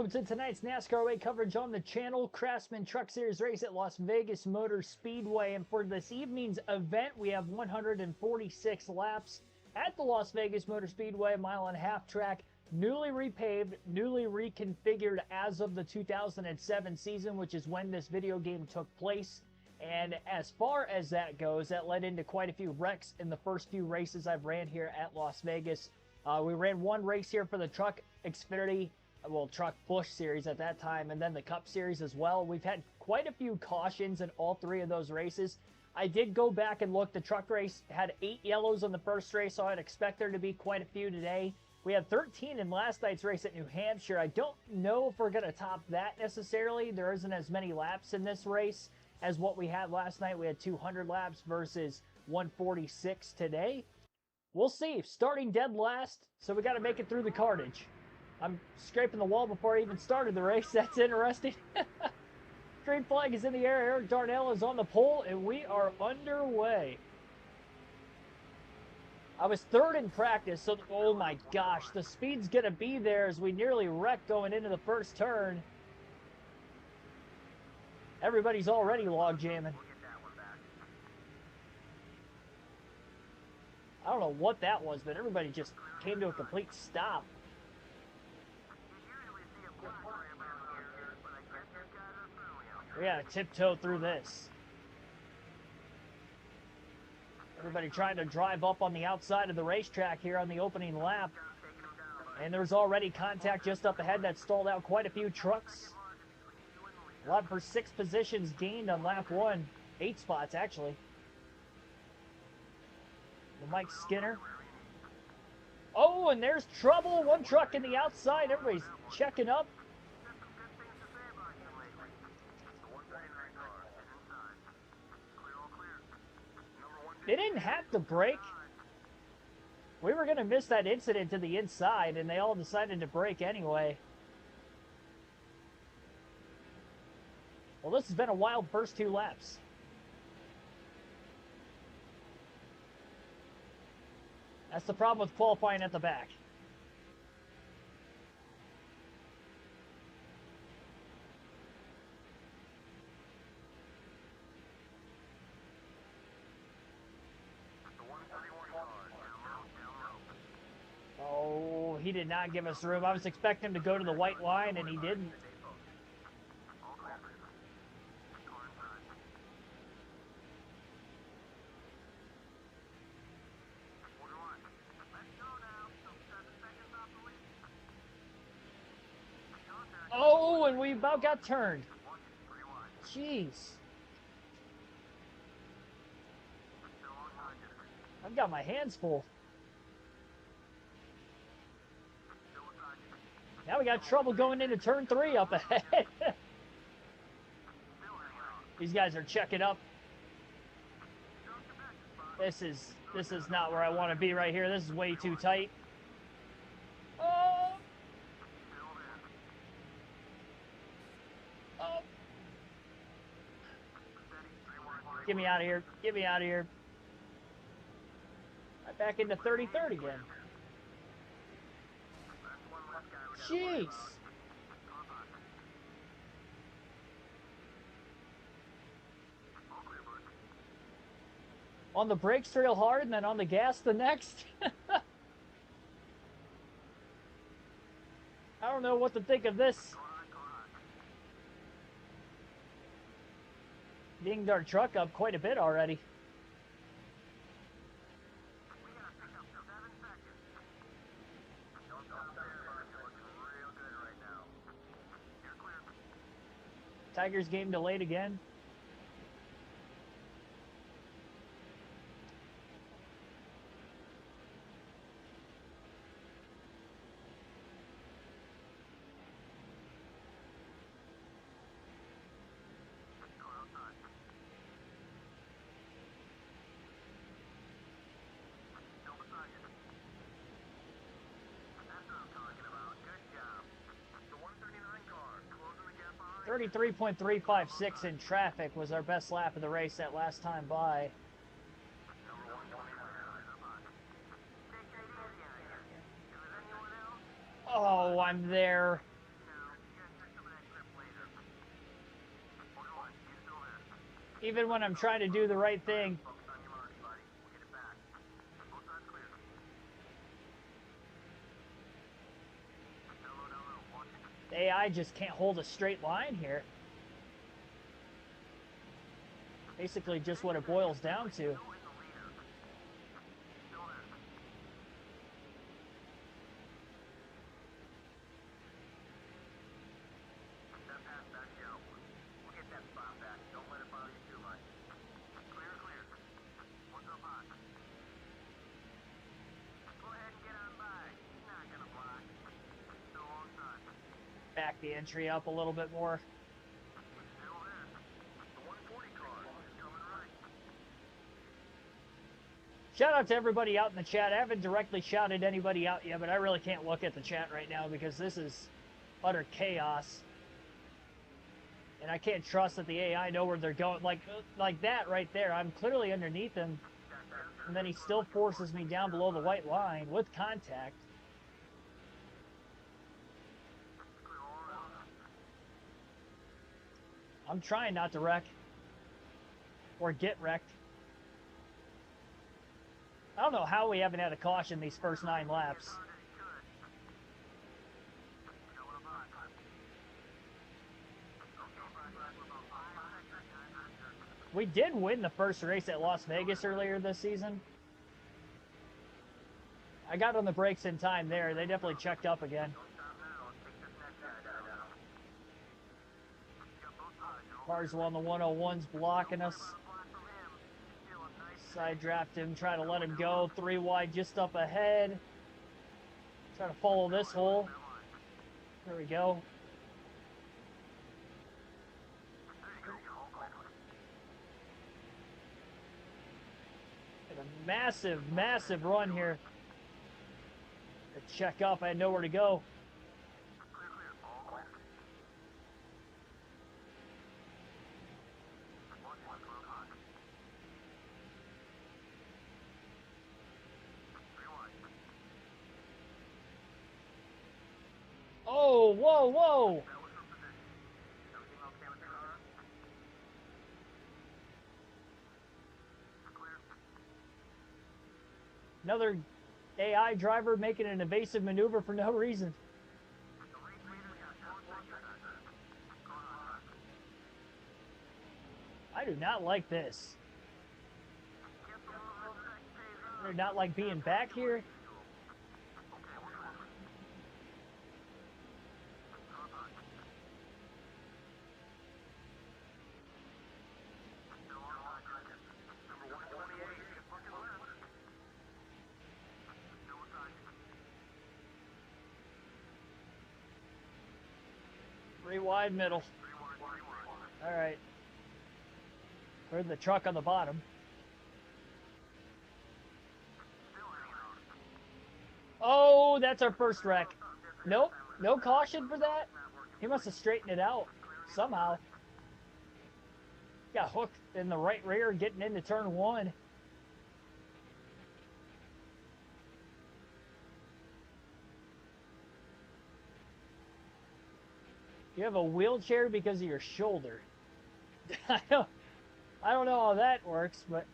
welcome to tonight's NASCAR Way coverage on the channel. Craftsman Truck Series race at Las Vegas Motor Speedway. And for this evening's event, we have 146 laps at the Las Vegas Motor Speedway, mile-and-a-half track, newly repaved, newly reconfigured as of the 2007 season, which is when this video game took place. And as far as that goes, that led into quite a few wrecks in the first few races I've ran here at Las Vegas. We ran one race here for the Truck Xfinity, Truck Busch Series at that time, and then the Cup Series as well. We've had quite a few cautions in all three of those races. I did go back and look. The truck race had 8 yellows on the first race, so I'd expect there to be quite a few today. We had 13 in last night's race at New Hampshire. I don't know if we're going to top that necessarily. There isn't as many laps in this race as what we had last night. We had 200 laps versus 146 today. We'll see. Starting dead last, so we got to make it through the carnage. I'm scraping the wall before I even started the race. That's interesting. Green flag is in the air. Eric Darnell is on the pole, and we are underway. I was third in practice, so oh my gosh, the speed's going to be there as we nearly wrecked going into the first turn. Everybody's already log jamming. I don't know what that was, but everybody just came to a complete stop. We gotta tiptoe through this. Everybody trying to drive up on the outside of the racetrack here on the opening lap. And there's already contact just up ahead that stalled out quite a few trucks. A lot for 6 positions gained on lap 1. 8 spots, actually. The Mike Skinner. Oh, and there's trouble. One truck in the outside. Everybody's checking up. They didn't have to brake. We were going to miss that incident to the inside, and they all decided to brake anyway. Well, this has been a wild first 2 laps. That's the problem with qualifying at the back. Oh, he did not give us room. I was expecting him to go to the white line, and he didn't. Oh, and we about got turned. Jeez. I've got my hands full. Now we got trouble going into turn 3 up ahead. These guys are checking up. This is not where I want to be right here. This is way too tight. Oh. Oh. Get me out of here. Get me out of here. Right back into 33rd again. Jeez. On the brakes real hard and then on the gas the next. I don't know what to think of this. Dinged our truck up quite a bit already. Tigers game delayed again. That's what I'm talking about. Good job. The 139 car closing the gap on 33.356 in traffic was our best lap of the race that last time by. Oh, I'm there. Even when I'm trying to do the right thing. Focus on your marks, buddy. We'll get it back. Both sides clear. Down low, down low. Watch it. The AI just can't hold a straight line here. Basically just what it boils down to. Still in the leader. Still there. That pass back to you. We'll get that spot back. Don't let it bother you too much. Clear, clear. One's up high. Go ahead and get on by. He's not gonna block. Still alongside. Back the entry up a little bit more. He's still there. The 140 car is coming right. Shout out to everybody out in the chat. I haven't directly shouted anybody out yet, but I really can't look at the chat right now because this is utter chaos. And I can't trust that the AI know where they're going. Like that right there. I'm clearly underneath him. And then he still forces me down below the white line with contact. I'm trying not to wreck. Or get wrecked. I don't know how we haven't had a caution these first 9 laps. We did win the first race at Las Vegas earlier this season. I got on the brakes in time there. They definitely checked up again. Cars on the 101's blocking us. Side draft him, try to let him go. 3 wide just up ahead. Try to follow this hole. There we go. Had a massive, massive run here. To check up, I had nowhere to go. Oh, whoa, whoa! Another AI driver making an evasive maneuver for no reason. I do not like this. I do not like being back here. Wide middle. All right. Heard the truck on the bottom. Oh, that's our first wreck. Nope. No caution for that. He must have straightened it out somehow. Got hooked in the right rear getting into turn 1. You have a wheelchair because of your shoulder. I don't know how that works, but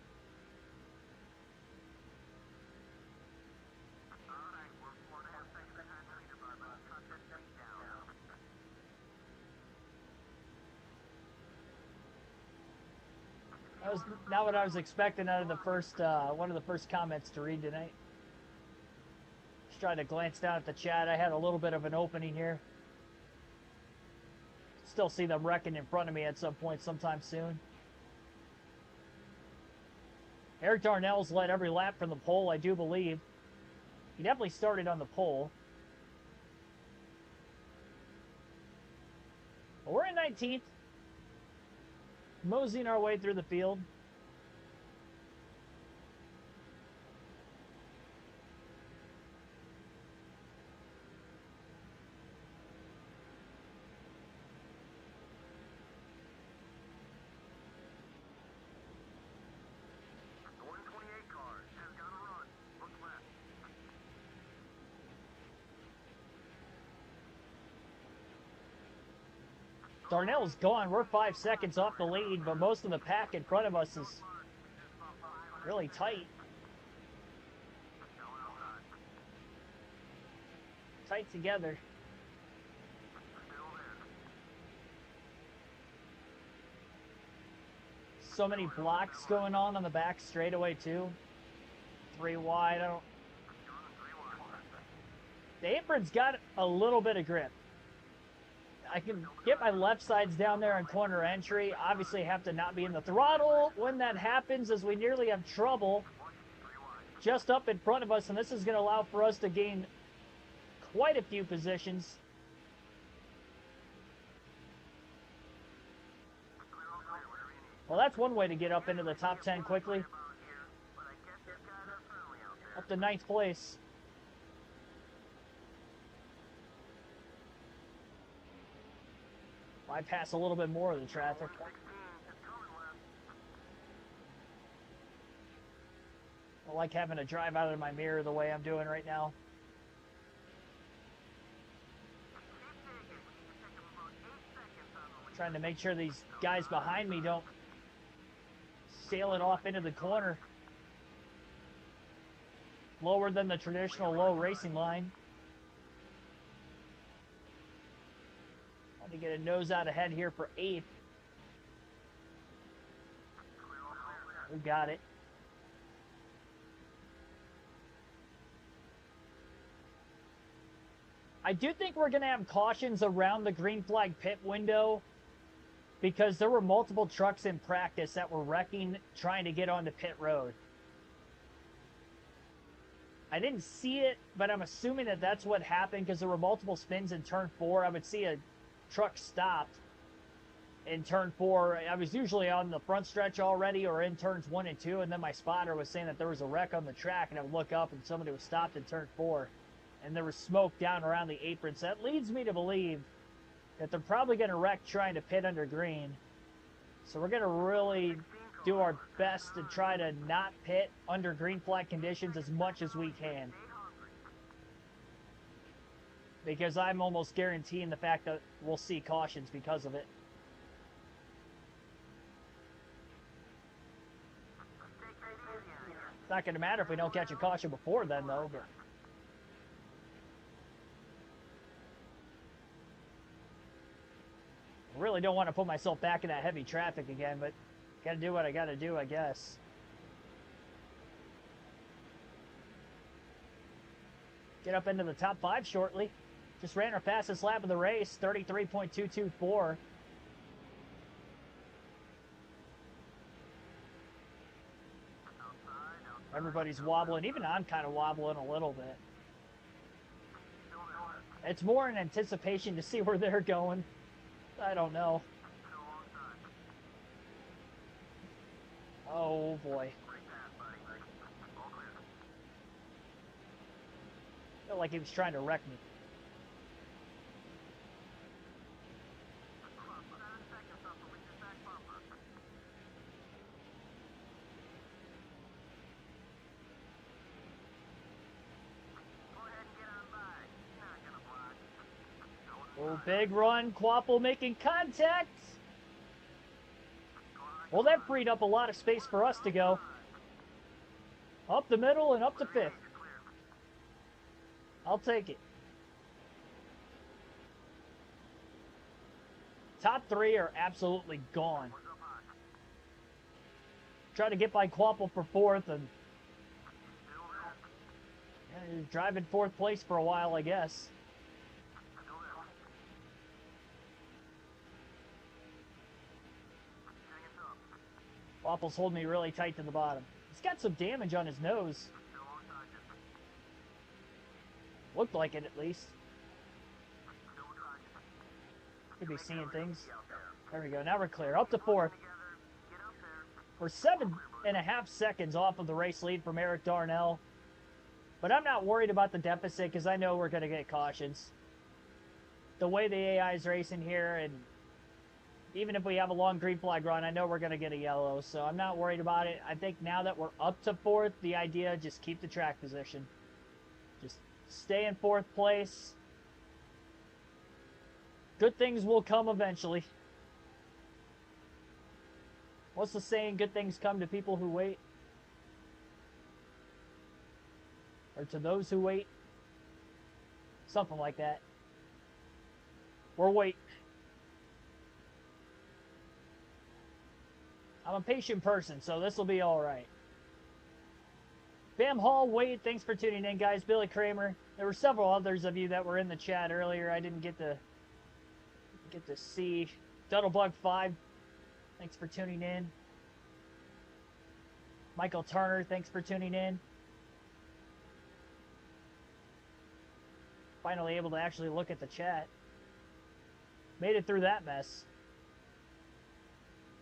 that was not what I was expecting out of the first one of the first comments to read tonight. Just trying to glance down at the chat. I had a little bit of an opening here. Still see them wrecking in front of me at some point sometime soon. Eric Darnell's led every lap from the pole, I do believe. He definitely started on the pole. But we're in 19th. Moseying our way through the field. Darnell's gone. We're 5 seconds off the lead, but most of the pack in front of us is really tight. Tight together. So many blocks going on the back straightaway too. 3 wide. I don't. The apron's got a little bit of grip. I can get my left sides down there in corner entry. Obviously have to not be in the throttle when that happens, as we nearly have trouble just up in front of us, and this is going to allow for us to gain quite a few positions. Well, that's one way to get up into the top 10 quickly. Up to 9th place. Bypass a little bit more of the traffic. I like having to drive out of my mirror the way I'm doing right now. Trying to make sure these guys behind me don't sail it off into the corner. Lower than the traditional low racing line. To get a nose out ahead here for 8th. We got it. I do think we're going to have cautions around the green flag pit window because there were multiple trucks in practice that were wrecking trying to get onto pit road. I didn't see it, but I'm assuming that that's what happened because there were multiple spins in turn 4. I would see a truck stopped in turn 4. I was usually on the front stretch already or in turns 1 and 2, and then my spotter was saying that there was a wreck on the track, and I would look up and somebody was stopped in turn 4, and there was smoke down around the apron. So that leads me to believe that they're probably going to wreck trying to pit under green. So we're going to really do our best to try to not pit under green flag conditions as much as we can, because I'm almost guaranteeing the fact that we'll see cautions because of it. It's not going to matter if we don't catch a caution before then, though. But I really don't want to put myself back in that heavy traffic again, but got to do what I got to do, I guess. Get up into the top 5 shortly. Just ran our fastest lap of the race, 33.224. Everybody's wobbling. Even I'm kind of wobbling a little bit. It's more in anticipation to see where they're going. I don't know. Oh, boy. I felt like he was trying to wreck me. Oh, big run. Quapple making contact. Well, that freed up a lot of space for us to go. Up the middle and up to 5th. I'll take it. Top 3 are absolutely gone. Try to get by Quapple for 4th and driving 4th place for a while, I guess. Quapple's holding me really tight to the bottom. He's got some damage on his nose. Looked like it, at least. Could be seeing things. There we go. Now we're clear. Up to 4th. We're 7.5 seconds off of the race lead from Eric Darnell. But I'm not worried about the deficit because I know we're going to get cautions. The way the AI is racing here, and even if we have a long green flag run, I know we're going to get a yellow. So I'm not worried about it. I think now that we're up to 4th, the idea is just keep the track position. Just stay in 4th place. Good things will come eventually. What's the saying? Good things come to people who wait. Or to those who wait. Something like that. We're waiting. I'm a patient person, so this will be alright. Bam Hall, Wade, thanks for tuning in, guys. Billy Kramer. There were several others of you that were in the chat earlier. I didn't get to see. Duddlebug5, thanks for tuning in. Michael Turner, thanks for tuning in. Finally able to actually look at the chat. Made it through that mess.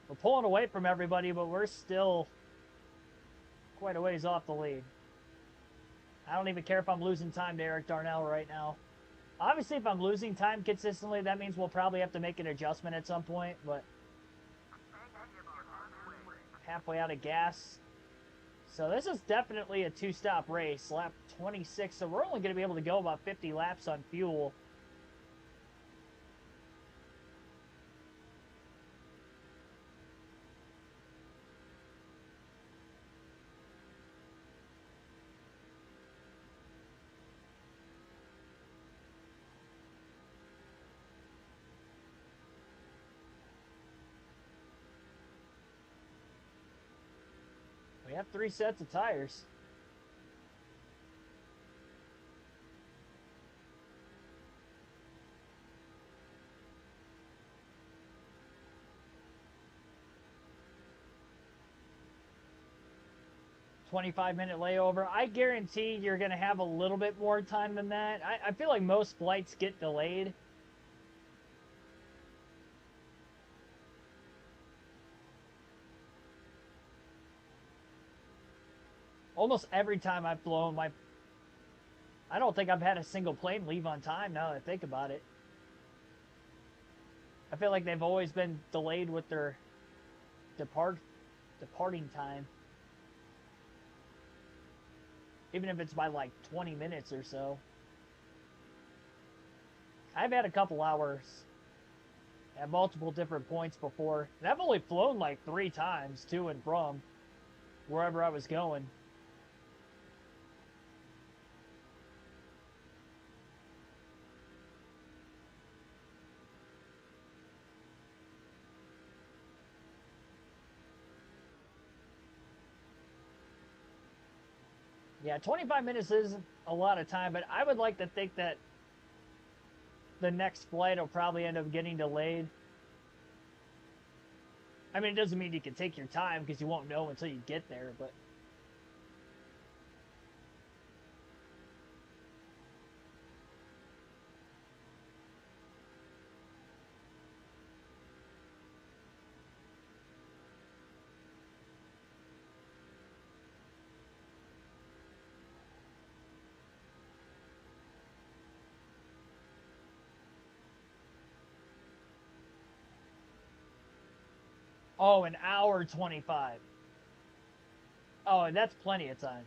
We're pulling away from everybody, but we're still quite a ways off the lead. I don't even care if I'm losing time to Eric Darnell right now. Obviously, if I'm losing time consistently, that means we'll probably have to make an adjustment at some point, but halfway out of gas. So this is definitely a two-stop race, lap 26, so we're only going to be able to go about 50 laps on fuel. We have 3 sets of tires. "25-minute layover." I guarantee you're going to have a little bit more time than that. I feel like most flights get delayed. Almost every time I've flown, I don't think I've had a single plane leave on time now that I think about it. I feel like they've always been delayed with their departing time. Even if it's by like 20 minutes or so. I've had a couple hours at multiple different points before. And I've only flown like 3 times to and from wherever I was going. Yeah, 25 minutes isn't a lot of time, but I would like to think that the next flight will probably end up getting delayed. I mean, it doesn't mean you can take your time because you won't know until you get there, but... Oh, an hour 25. Oh, and that's plenty of time.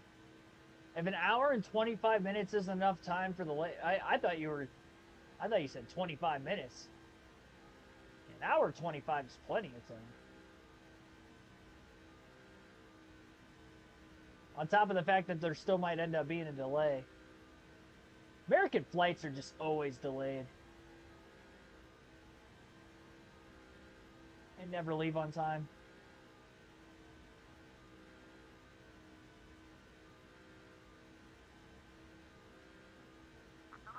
If an hour and 25 minutes is enough time for the I thought you said 25 minutes. An hour 25 is plenty of time. On top of the fact that there still might end up being a delay. American flights are just always delayed. They never leave on time.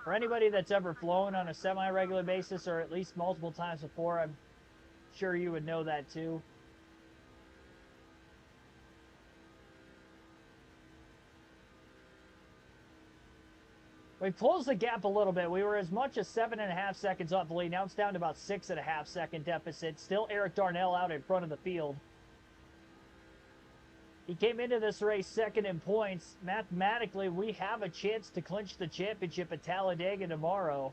For anybody that's ever flown on a semi-regular basis or at least multiple times before, I'm sure you would know that too. We closed the gap a little bit. We were as much as 7.5 seconds off the lead. Now it's down to about 6.5 second deficit. Still Eric Darnell out in front of the field. He came into this race second in points. Mathematically, we have a chance to clinch the championship at Talladega tomorrow.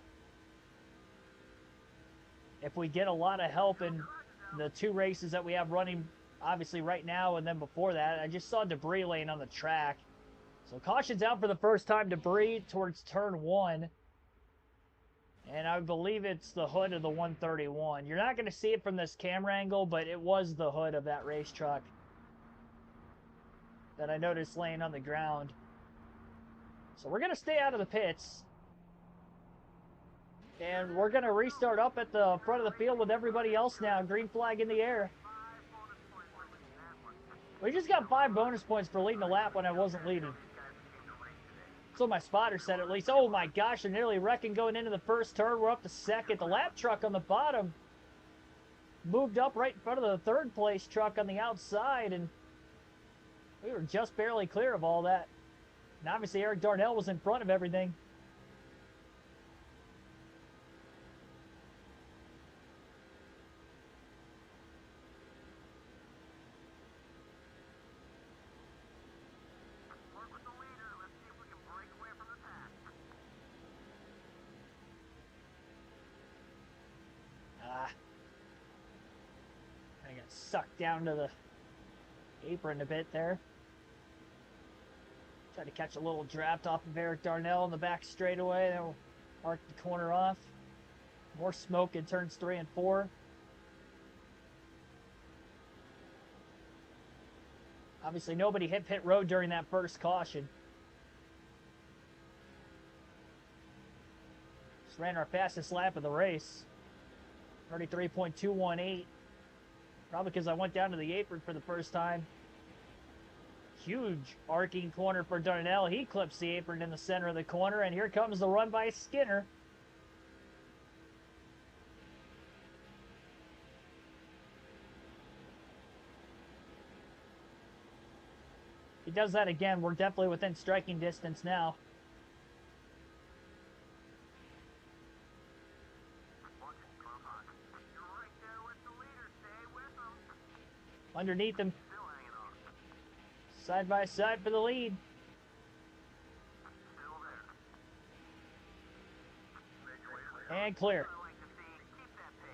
If we get a lot of help in the 2 races that we have running, obviously right now and then before that. I just saw debris laying on the track. So caution's out for the first time, debris towards turn 1. And I believe it's the hood of the 131. You're not going to see it from this camera angle, but it was the hood of that race truck that I noticed laying on the ground. So we're going to stay out of the pits. And we're going to restart up at the front of the field with everybody else now. Green flag in the air. We just got 5 bonus points for leading the lap when I wasn't leading. So my spotter said at least. Oh my gosh, they're nearly wrecking going into the first turn. We're up to second. The lap truck on the bottom moved up right in front of the third place truck on the outside, and we were just barely clear of all that. And obviously Eric Darnell was in front of everything. I got sucked down to the apron a bit there. Tried to catch a little draft off of Eric Darnell in the back straightaway. Then we'll mark the corner off. More smoke in turns 3 and 4. Obviously nobody hit pit road during that first caution. Just ran our fastest lap of the race. 33.218. Probably because I went down to the apron for the first time. Huge arcing corner for Darnell. He clips the apron in the center of the corner, and here comes the run by Skinner. He does that again. We're definitely within striking distance now. Underneath him. Side by side for the lead. And clear.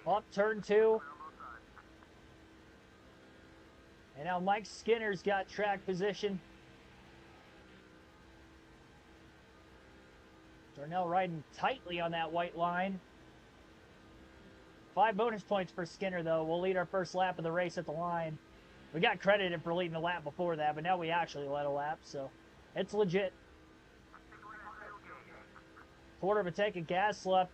Up turn 2. And now Mike Skinner's got track position. Darnell riding tightly on that white line. 5 bonus points for Skinner, though. We'll lead our first lap of the race at the line. We got credited for leading the lap before that, but now we actually led a lap, so it's legit. Quarter of a tank of gas left.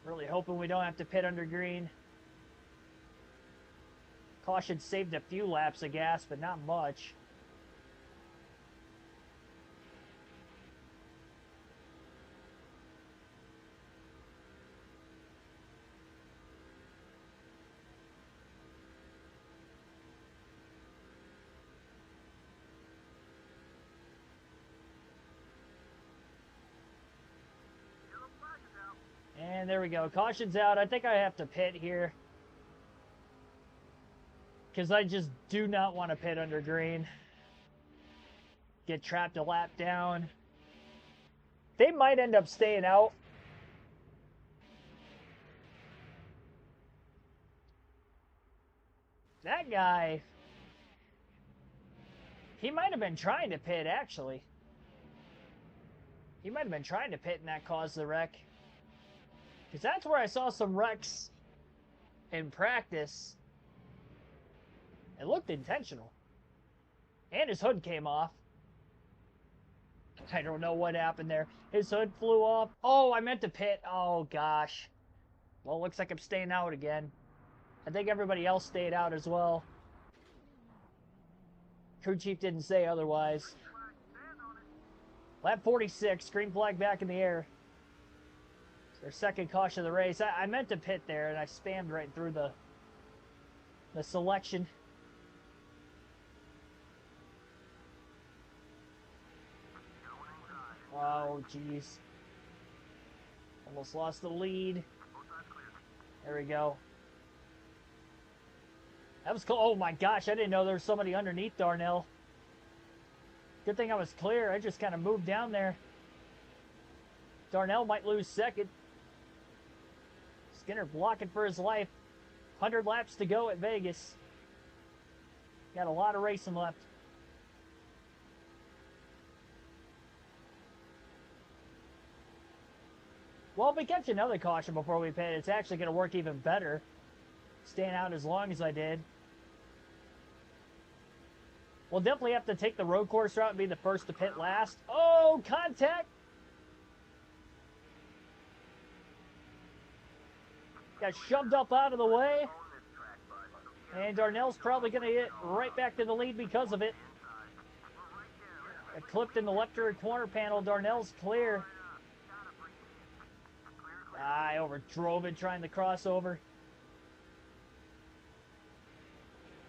Really hoping we don't have to pit under green. Caution saved a few laps of gas, but not much. And there we go. Caution's out. I think I have to pit here, because I just do not want to pit under green. Get trapped a lap down. They might end up staying out. That guy, he might have been trying to pit, actually. He might have been trying to pit, and that caused the wreck. Because that's where I saw some wrecks in practice. It looked intentional. And his hood came off. I don't know what happened there. His hood flew off. Oh, I meant to pit. Oh, gosh. Well, it looks like I'm staying out again. I think everybody else stayed out as well. Crew chief didn't say otherwise. Lap 46, green flag back in the air. Their second caution of the race. I meant to pit there, and I spammed right through the selection. Oh, jeez. Almost lost the lead. There we go. That was cool. Oh my gosh, I didn't know there was somebody underneath Darnell. Good thing I was clear. I just kind of moved down there. Darnell might lose second. Skinner blocking for his life. 100 laps to go at Vegas. Got a lot of racing left. Well, if we catch another caution before we pit, it's actually going to work even better. Staying out as long as I did. We'll definitely have to take the road course route and be the first to pit last. Oh, contact! Got shoved up out of the way. And Darnell's probably going to get right back to the lead because of it. Got clipped in the left rear corner panel. Darnell's clear. I overdrove it trying to cross over.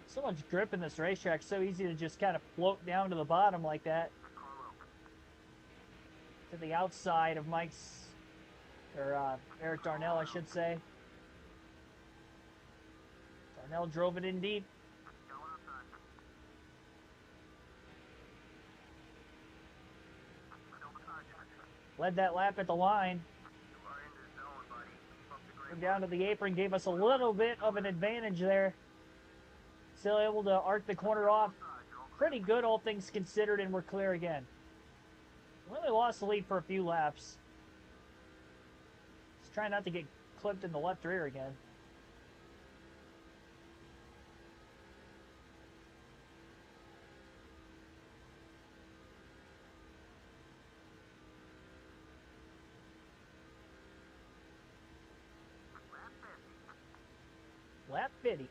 So much grip in this racetrack. So easy to just kind of float down to the bottom like that. To the outside of Mike's, or Eric Darnell, I should say. Darnell drove it in deep. Led that lap at the line. Came down to the apron, gave us a little bit of an advantage there. Still able to arc the corner off. Pretty good, all things considered, and we're clear again. Really lost the lead for a few laps. Just trying not to get clipped in the left rear again. Lap 50.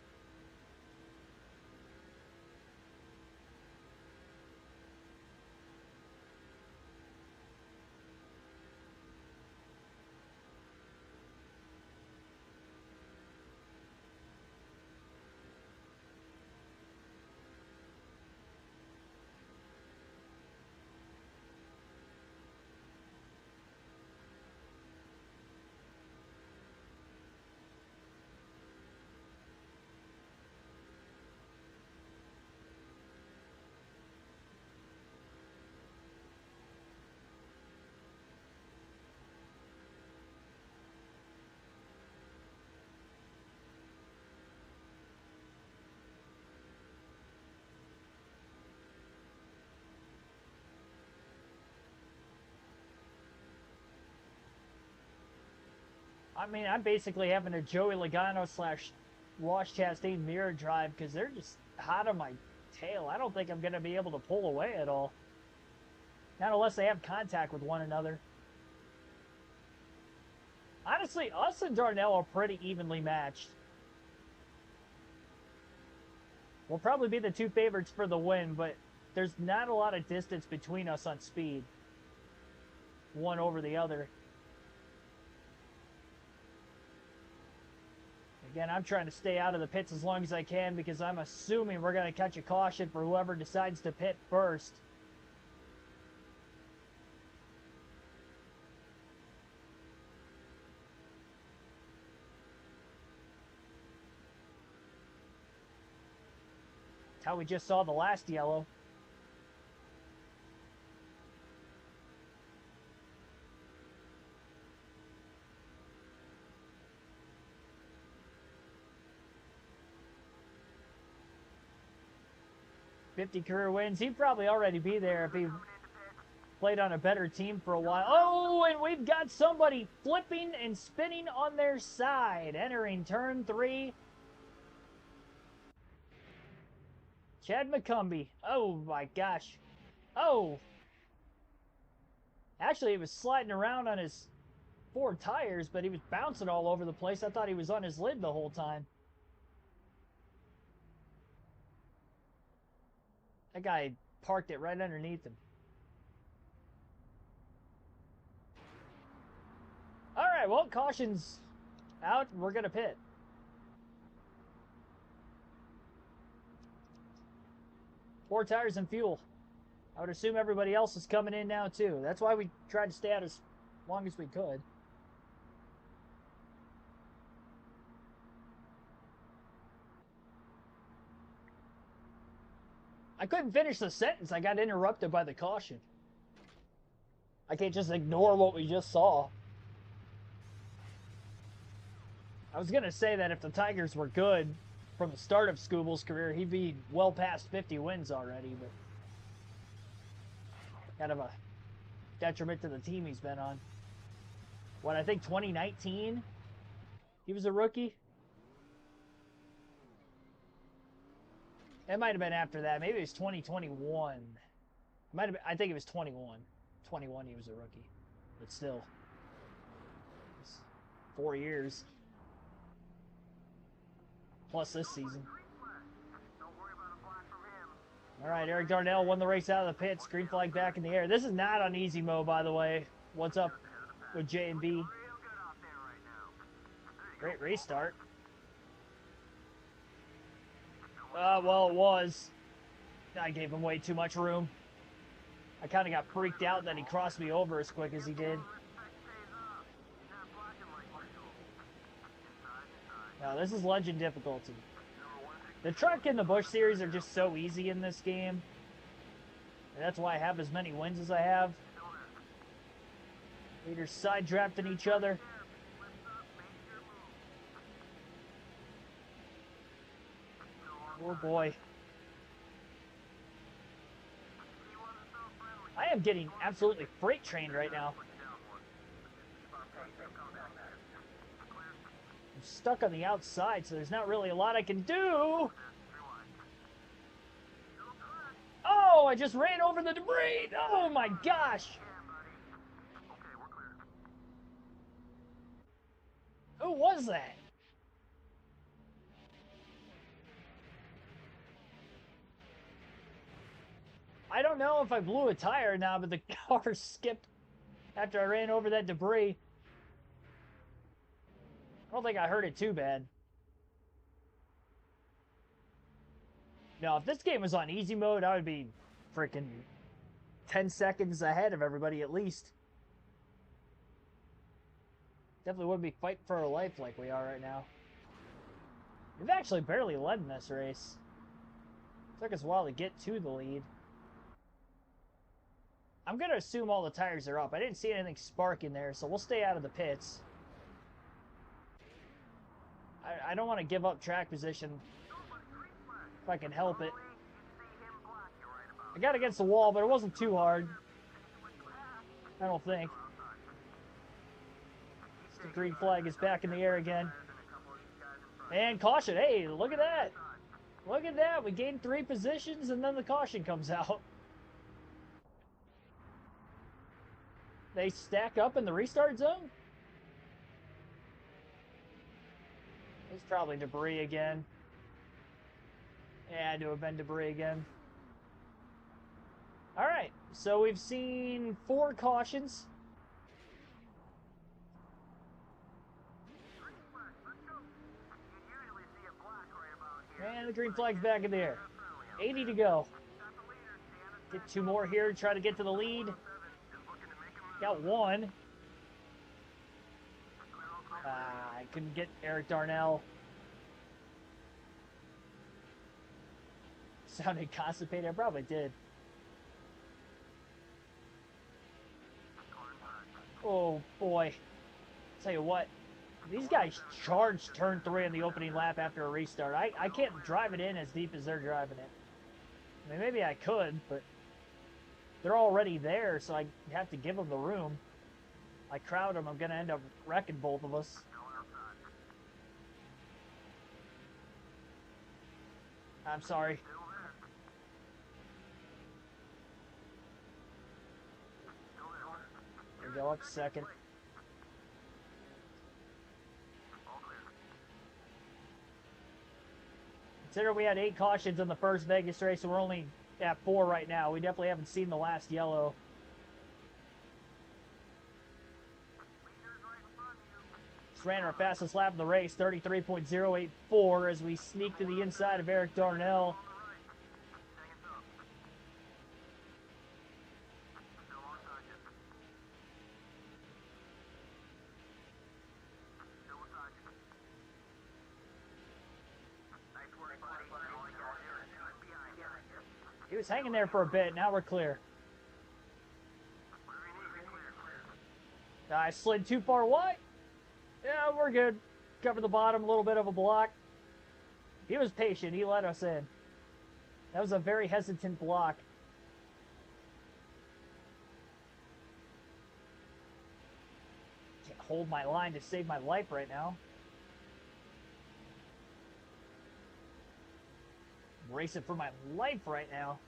I mean, I'm basically having a Joey Logano / Wash Chastain mirror drive because they're just hot on my tail. I don't think I'm going to be able to pull away at all. Not unless they have contact with one another. Honestly, us and Darnell are pretty evenly matched. We'll probably be the two favorites for the win, but there's not a lot of distance between us on speed. One over the other. Again, I'm trying to stay out of the pits as long as I can because I'm assuming we're going to catch a caution for whoever decides to pit first. That's how we just saw the last yellow. .50 career wins. He'd probably already be there if he played on a better team for a while. Oh, and we've got somebody flipping and spinning on their side. Entering turn 3. Chad McCumbee. Oh, my gosh. Oh. Actually, he was sliding around on his 4 tires, but he was bouncing all over the place. I thought he was on his lid the whole time. That guy parked it right underneath him. All right, well, caution's out. We're going to pit. Four tires and fuel. I would assume everybody else is coming in now, too. That's why we tried to stay out as long as we could. I couldn't finish the sentence. I got interrupted by the caution. I can't just ignore what we just saw. I was going to say that if the Tigers were good from the start of Scooble's career, he'd be well past 50 wins already, but kind of a detriment to the team he's been on. what, I think 2019 he was a rookie. It might have been after that. Maybe it was 2021. It might have been, I think it was 21. 21 he was a rookie. But still. It's 4 years. Plus this season. Alright, Eric Darnell won the race out of the pits. Green flag back in the air. This is not on easy mode, by the way. What's up with J and B? Great restart. Well, it was. I gave him way too much room. I kind of got freaked out that he crossed me over as quick as he did. Now, this is legend difficulty. The truck and the Busch series are just so easy in this game. And that's why I have as many wins as I have. Leaders side drafting each other. Oh boy. I am getting absolutely freight trained right now. I'm stuck on the outside, so there's not really a lot I can do. Oh, I just ran over the debris. Oh my gosh. Who was that? I don't know if I blew a tire now, but the car skipped after I ran over that debris. I don't think I hurt it too bad. No, if this game was on easy mode, I would be freaking 10 seconds ahead of everybody at least. Definitely wouldn't be fighting for our life like we are right now. We've actually barely led in this race. Took us a while to get to the lead. I'm going to assume all the tires are up. I didn't see anything spark in there, so we'll stay out of the pits. I don't want to give up track position if I can help it. I got against the wall, but it wasn't too hard. I don't think. The green flag is back in the air again. And caution. Hey, look at that. Look at that. We gained 3 positions, and then the caution comes out. They stack up in the restart zone? It's probably debris again. Yeah, had to have been debris again. Alright, so we've seen 4 cautions. And the green flag's back in the air. 80 to go. Get 2 more here, try to get to the lead. Got 1. I couldn't get Eric Darnell. Sounded constipated. I probably did. Oh boy. Tell you what, these guys charged turn 3 in the opening lap after a restart. I can't drive it in as deep as they're driving it. I mean, maybe I could, but they're already there, so I have to give them the room. I crowd them, I'm going to end up wrecking both of us. I'm sorry. There we go, up second. Consider we had 8 cautions in the first Vegas race, so we're only at 4 right now. We definitely haven't seen the last yellow. Just ran our fastest lap of the race, 33.084, as we sneak to the inside of Eric Darnell. He was hanging there for a bit. Now we're clear. I slid too far wide. Yeah, we're good. Cover the bottom, a little bit of a block. He was patient. He let us in. That was a very hesitant block. hold my line to save my life right now. I'm racing for my life right now.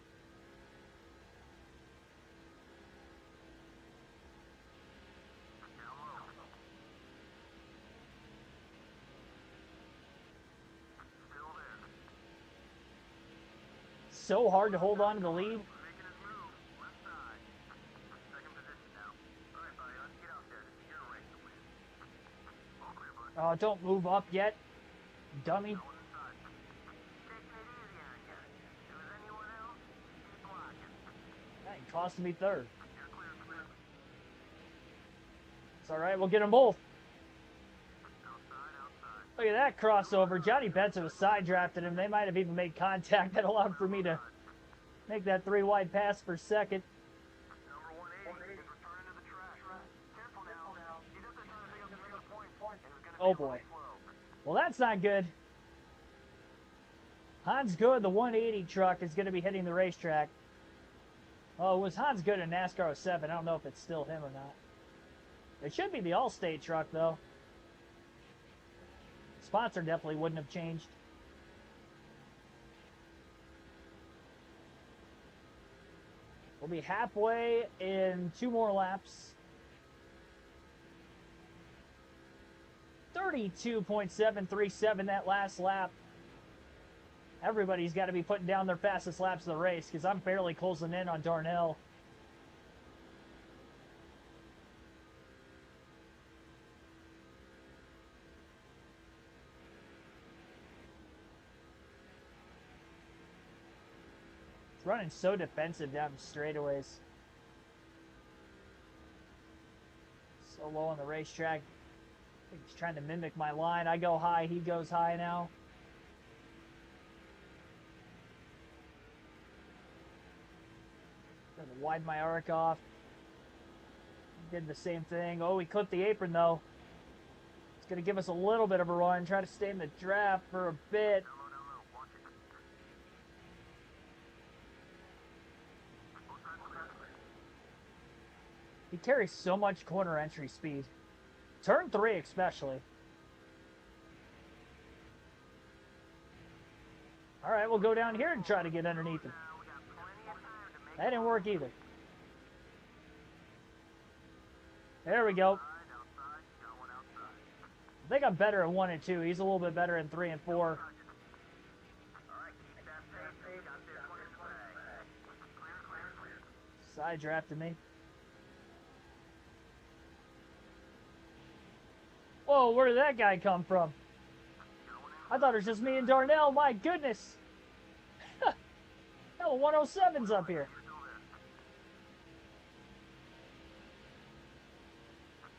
So hard to hold on to the lead. Oh, don't move up yet, dummy. That ain't costing me third. It's all right, we'll get them both. Look at that crossover. Johnny Benson was side drafting him. They might have even made contact that allowed for me to make that 3-wide pass for second. Oh boy. Well, that's not good. Hans Good, the 180 truck, is going to be hitting the racetrack. Oh, it was Hans Good in NASCAR 07. I don't know if it's still him or not. It should be the Allstate truck, though. Sponsor definitely wouldn't have changed. We'll be halfway in 2 more laps. 32.737 that last lap. Everybody's got to be putting down their fastest laps of the race because I'm barely closing in on Darnell. It's running so defensive down the straightaways. So low on the racetrack. I think he's trying to mimic my line. I go high, he goes high now. Gonna widen my arc off. Did the same thing. Oh, he clipped the apron though. It's gonna give us a little bit of a run. Try to stay in the draft for a bit. He carries so much corner entry speed. Turn 3 especially. All right, we'll go down here and try to get underneath him. That didn't work either. There we go. I think I'm better at 1 and 2. He's a little bit better in 3 and 4. Side drafted me. Whoa, where did that guy come from? I thought it was just me and Darnell. My goodness. Hell, 107's up here.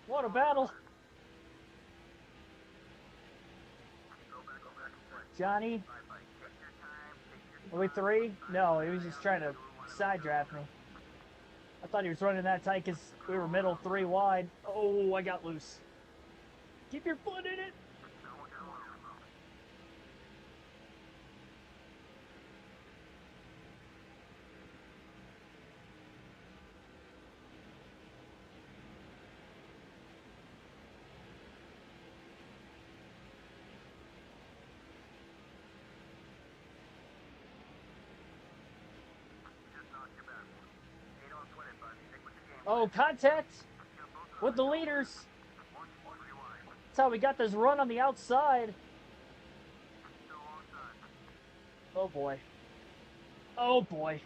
What a battle. Johnny. Are we 3? No, he was just trying to side draft me. I thought he was running that tight because we were middle 3 wide. Oh, I got loose. Keep your foot in it. Oh, contact with the leaders. That's how we got this run on the outside. Oh boy. Oh boy.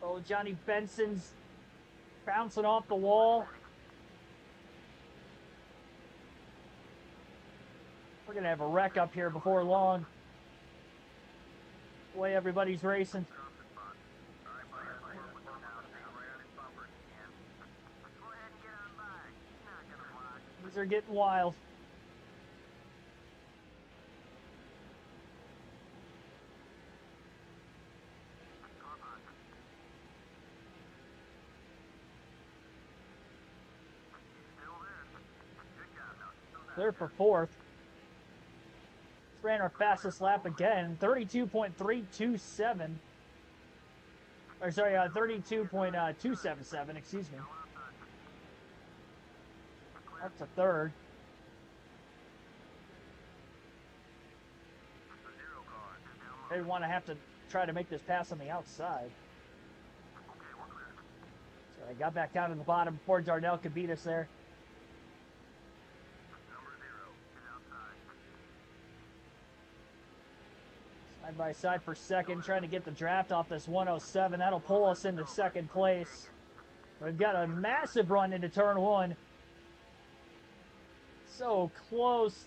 Oh, Johnny Benson's bouncing off the wall. We're going to have a wreck up here before long. The way everybody's racing. These are getting wild. They're for 4th. ran our fastest lap again, 32.327. Or sorry, 32.277, excuse me. That's a third. They want to have to try to make this pass on the outside. So I got back down to the bottom before Darnell could beat us there. Side by side for second, trying to get the draft off this 107. That'll pull us into second place. We've got a massive run into turn one. So close.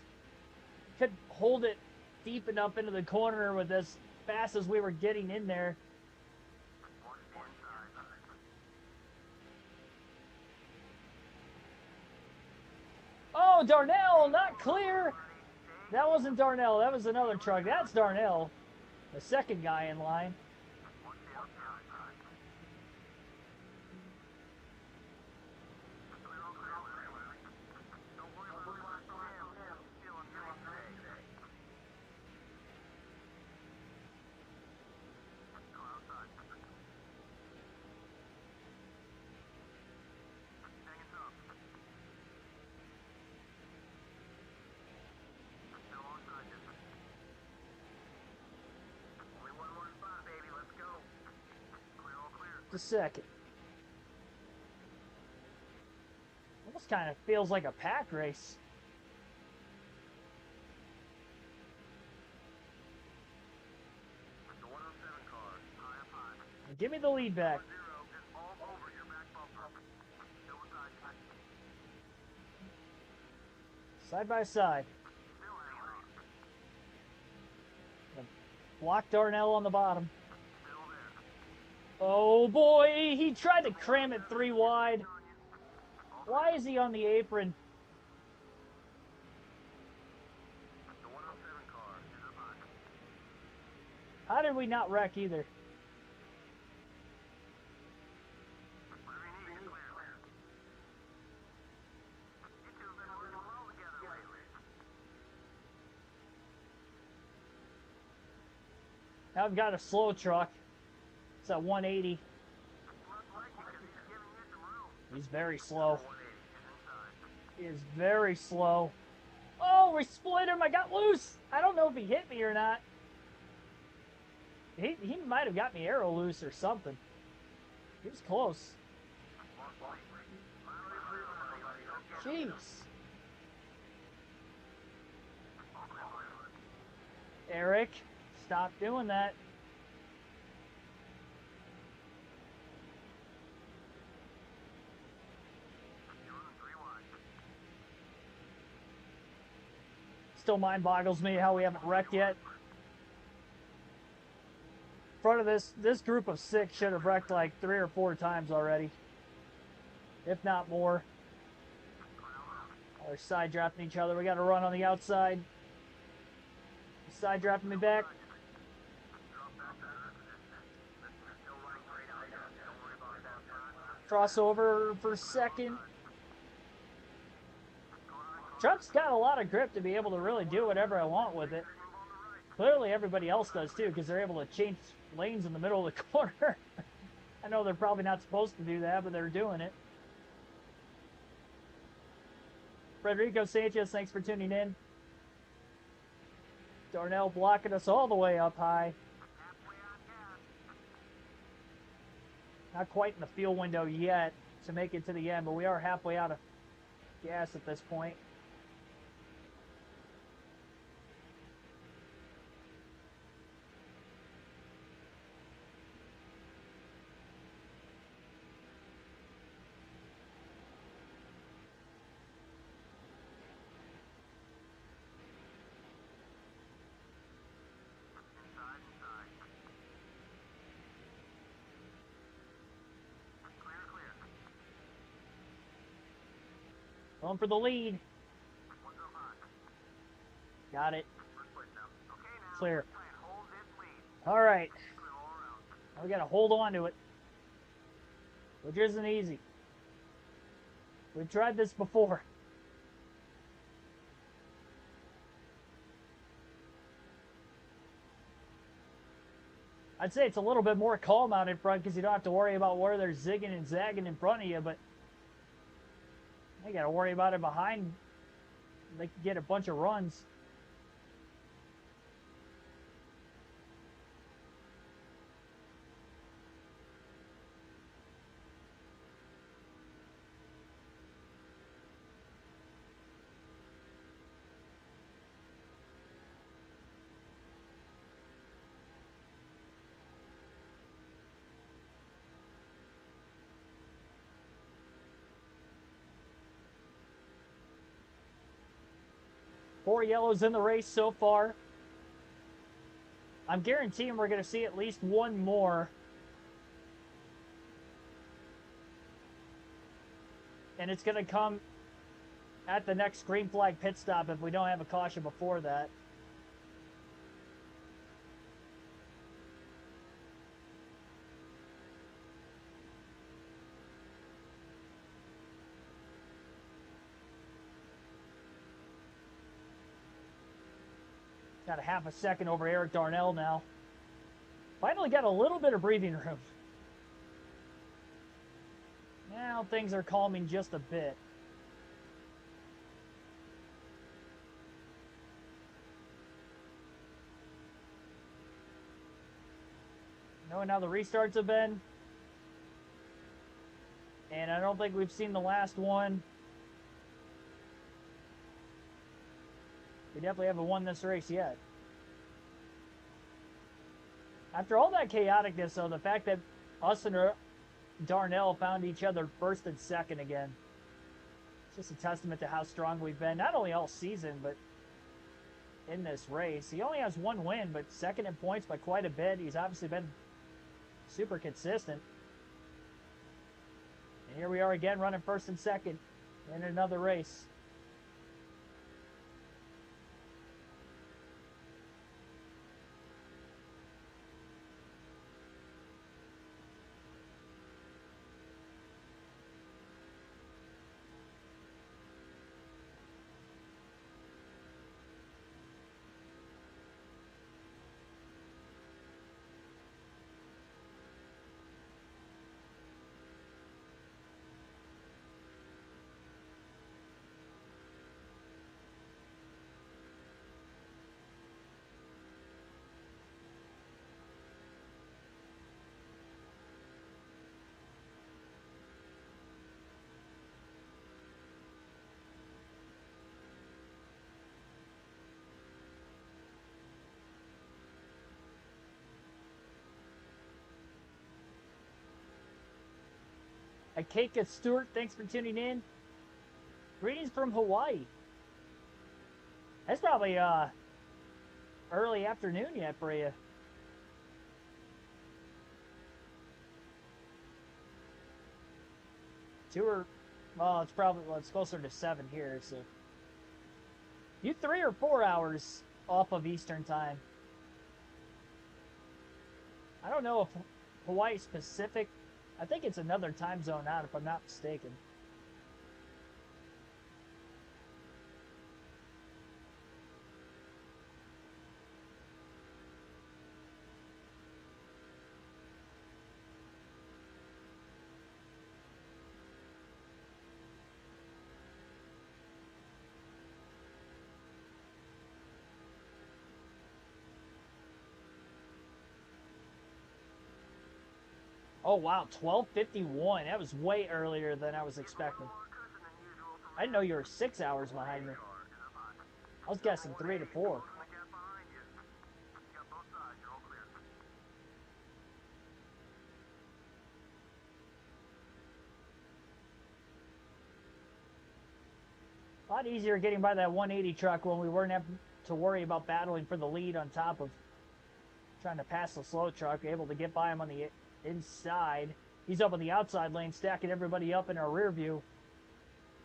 Could hold it deep enough into the corner with as fast as we were getting in there. Oh, Darnell, not clear. That wasn't Darnell. That was another truck. That's Darnell, the second guy in line. A second. Almost kind of feels like a pack race. Give me the lead back. Side by side. Block Darnell on the bottom. Oh boy, he tried to cram it 3 wide. Why is he on the apron? How did we not wreck either? Now I've got a slow truck. It's at 180. He's very slow. He is very slow. Oh, we split him. I got loose. I don't know if he hit me or not. He might have got me arrow loose or something. He was close. Jeez. Eric, stop doing that. Still mind boggles me how we haven't wrecked yet. In front of this group of 6 should have wrecked like 3 or 4 times already, if not more. They're side drafting each other. We got to run on the outside. Side drafting me back. Crossover for second. Truck's got a lot of grip to be able to really do whatever I want with it. Clearly everybody else does too, because they're able to change lanes in the middle of the corner. I know they're probably not supposed to do that, but they're doing it. Frederico Sanchez, thanks for tuning in. Darnell blocking us all the way up high. Not quite in the fuel window yet to make it to the end, but we are halfway out of gas at this point. Going for the lead. Got it. Clear. All right. We got to hold on to it, which isn't easy. We've tried this before. I'd say it's a little bit more calm out in front because you don't have to worry about where they're zigging and zagging in front of you, but you got to worry about it behind. They can get a bunch of runs. Four yellows in the race so far. I'm guaranteeing we're going to see at least one more. And it's going to come at the next green flag pit stop if we don't have a caution before that. Got a half a second over Eric Darnell now. Finally got a little bit of breathing room. Now things are calming just a bit. Knowing how the restarts have been. And I don't think we've seen the last one. We definitely haven't won this race yet. After all that chaoticness, though, the fact that us and Darnell found each other first and second again, it's just a testament to how strong we've been, not only all season, but in this race. He only has one win, but second in points by quite a bit. He's obviously been super consistent. And here we are again running first and second in another race. Akeka Stewart, thanks for tuning in. Greetings from Hawaii. That's probably early afternoon yet for you. Well, it's closer to 7 here, so. You 3 or 4 hours off of Eastern time. I don't know if Hawaii's Pacific. I think it's another time zone out, if I'm not mistaken. Oh, wow, 12:51. That was way earlier than I was expecting. I didn't know you were 6 hours behind me. I was guessing 3 to 4. A lot easier getting by that 180 truck when we weren't having to worry about battling for the lead on top of trying to pass the slow truck. Able to get by him on the inside. He's up on the outside lane, stacking everybody up in our rear view.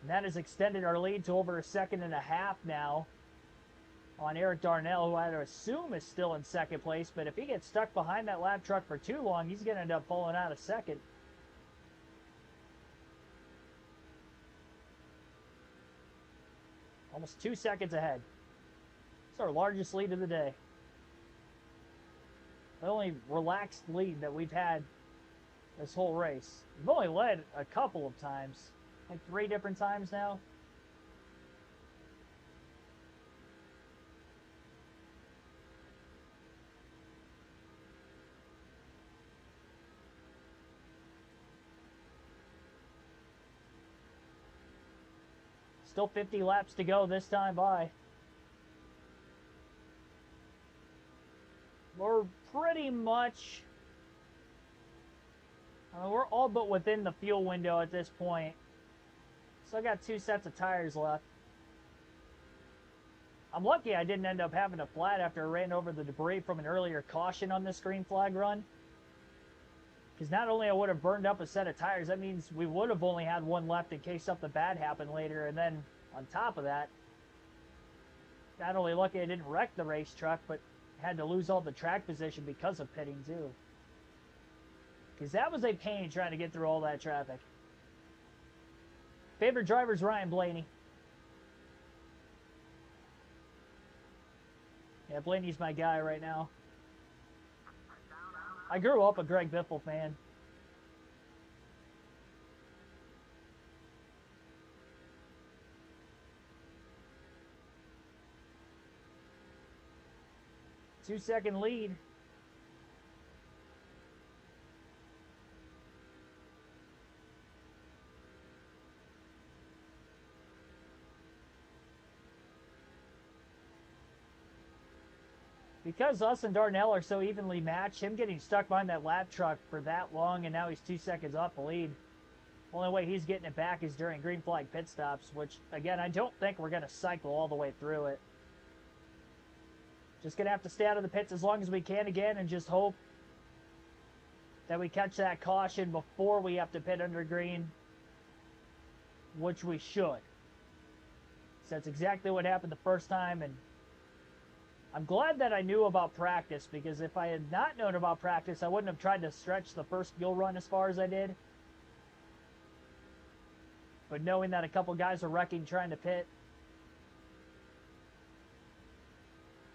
And that has extended our lead to over a second and a half now on Eric Darnell, who I would assume is still in second place. But if he gets stuck behind that lap truck for too long, he's going to end up pulling out of second. Almost 2 seconds ahead. It's our largest lead of the day. The only relaxed lead that we've had this whole race. We've only led a couple of times. Like 3 different times now. Still 50 laps to go this time by. We're pretty much... we're all but within the fuel window at this point. So I got 2 sets of tires left. I'm lucky I didn't end up having a flat after I ran over the debris from an earlier caution on this green flag run. Because not only I would have burned up a set of tires, that means we would have only had 1 left in case something bad happened later. And then on top of that, not only lucky I didn't wreck the race truck, but had to lose all the track position because of pitting too. Because that was a pain trying to get through all that traffic. Favorite driver's Ryan Blaney. Yeah, Blaney's my guy right now. I grew up a Greg Biffle fan. Two-second lead. Because us and Darnell are so evenly matched, him getting stuck behind that lap truck for that long and now he's 2 seconds off the lead. Only way he's getting it back is during green flag pit stops, which, again, I don't think we're going to cycle all the way through it. Just going to have to stay out of the pits as long as we can again and just hope that we catch that caution before we have to pit under green, which we should. So that's exactly what happened the first time, and I'm glad that I knew about practice, because if I had not known about practice, I wouldn't have tried to stretch the first fuel run as far as I did. But knowing that a couple guys were wrecking trying to pit,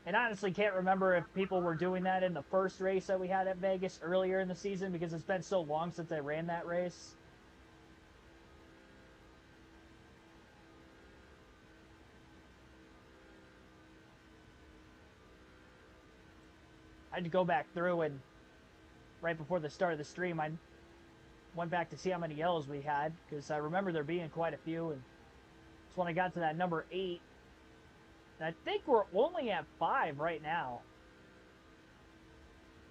and honestly can't remember if people were doing that in the first race that we had at Vegas earlier in the season, because it's been so long since I ran that race. I had to go back through, and right before the start of the stream, I went back to see how many yellows we had, because I remember there being quite a few, and it's when I got to that number 8. And I think we're only at 5 right now.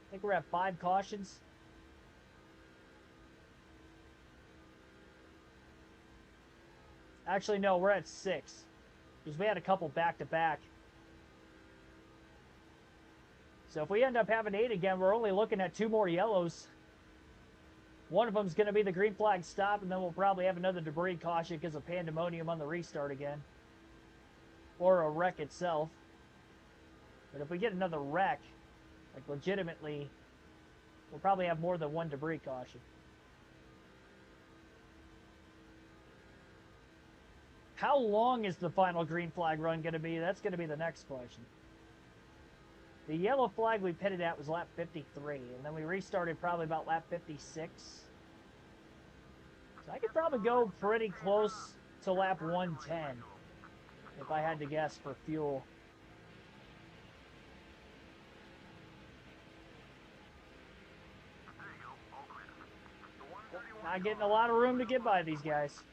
I think we're at 5 cautions. Actually, no, we're at 6, because we had a couple back-to-back. So if we end up having 8 again, we're only looking at 2 more yellows. One of them is going to be the green flag stop, and then we'll probably have another debris caution because of pandemonium on the restart again. Or a wreck itself. But if we get another wreck, like legitimately, we'll probably have more than 1 debris caution. How long is the final green flag run going to be? That's going to be the next question. The yellow flag we pitted at was lap 53, and then we restarted probably about lap 56. So I could probably go pretty close to lap 110, if I had to guess, for fuel. Not getting a lot of room to get by these guys.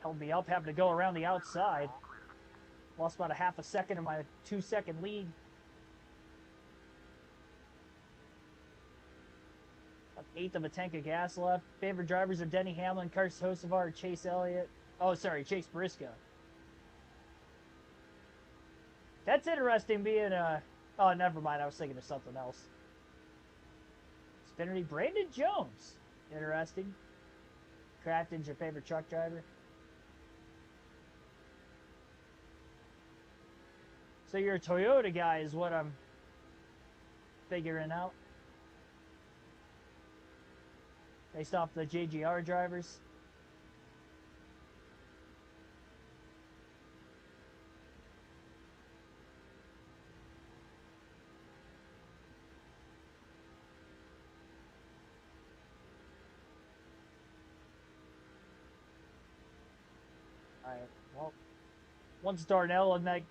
Held me up, having to go around the outside. Lost about a half a second of my 2-second lead. About 1/8 of a tank of gas left. Favorite drivers are Denny Hamlin, Karst Hocevar, Chase Elliott. Oh, sorry, Chase Briscoe. That's interesting being oh, never mind. I was thinking of something else. Spinnery, Brandon Jones. Interesting. Craftsman's your favorite truck driver? So you're a Toyota guy is what I'm figuring out. Based off the JGR drivers. Alright, well, once Darnell and that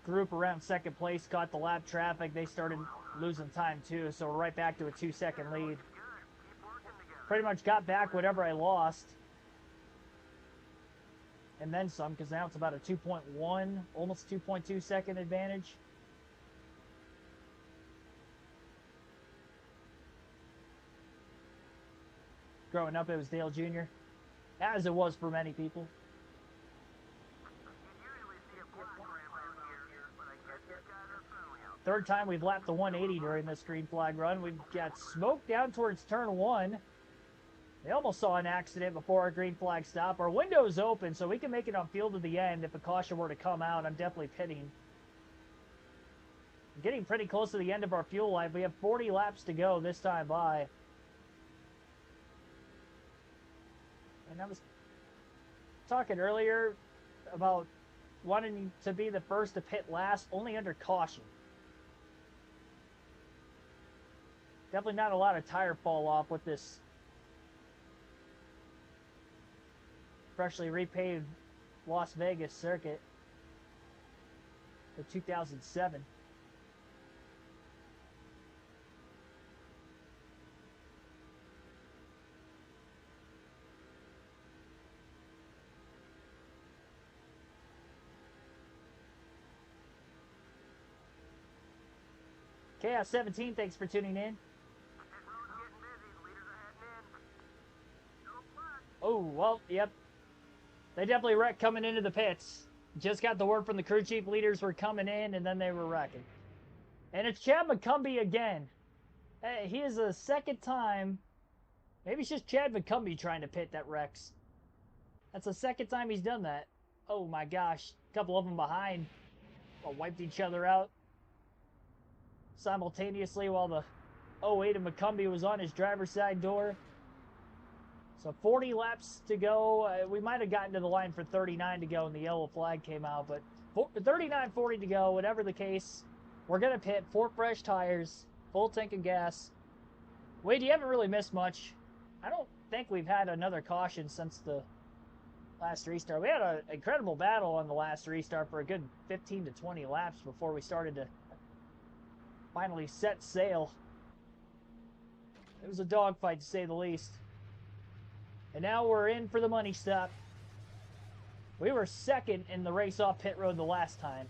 group around second place caught the lap traffic, they started losing time too, so we're right back to a 2-second lead. Pretty much got back whatever I lost. And then some, because now it's about a 2.1, almost 2.2 second advantage. Growing up, it was Dale Jr., as it was for many people. Third time we've lapped the 180 during this green flag run. We've got smoke down towards turn 1. They almost saw an accident before our green flag stop. Our window is open, so we can make it on field to the end. If a caution were to come out, I'm definitely pitting. I'm getting pretty close to the end of our fuel life. We have 40 laps to go this time by. And I was talking earlier about wanting to be the first to pit last, only under caution. Definitely not a lot of tire fall off with this freshly repaved Las Vegas circuit for 2007. Chaos 17, thanks for tuning in. Oh, well, yep. They definitely wrecked coming into the pits. Just got the word from the crew chief leaders were coming in, and then they were wrecking. And it's Chad McCumbee again. Hey, he is the second time. Maybe it's just Chad McCumbee trying to pit that wrecks. That's the second time he's done that. Oh my gosh. A couple of them behind. All wiped each other out simultaneously while the 08 of McCumbee was on his driver's side door. So 40 laps to go. We might have gotten to the line for 39 to go and the yellow flag came out, but 39:40 to go, whatever the case. We're going to pit 4 fresh tires, full tank of gas. Wade, you haven't really missed much. I don't think we've had another caution since the last restart. We had an incredible battle on the last restart for a good 15 to 20 laps before we started to finally set sail. It was a dogfight, to say the least. And now we're in for the money stop. We were second in the race off pit road the last time.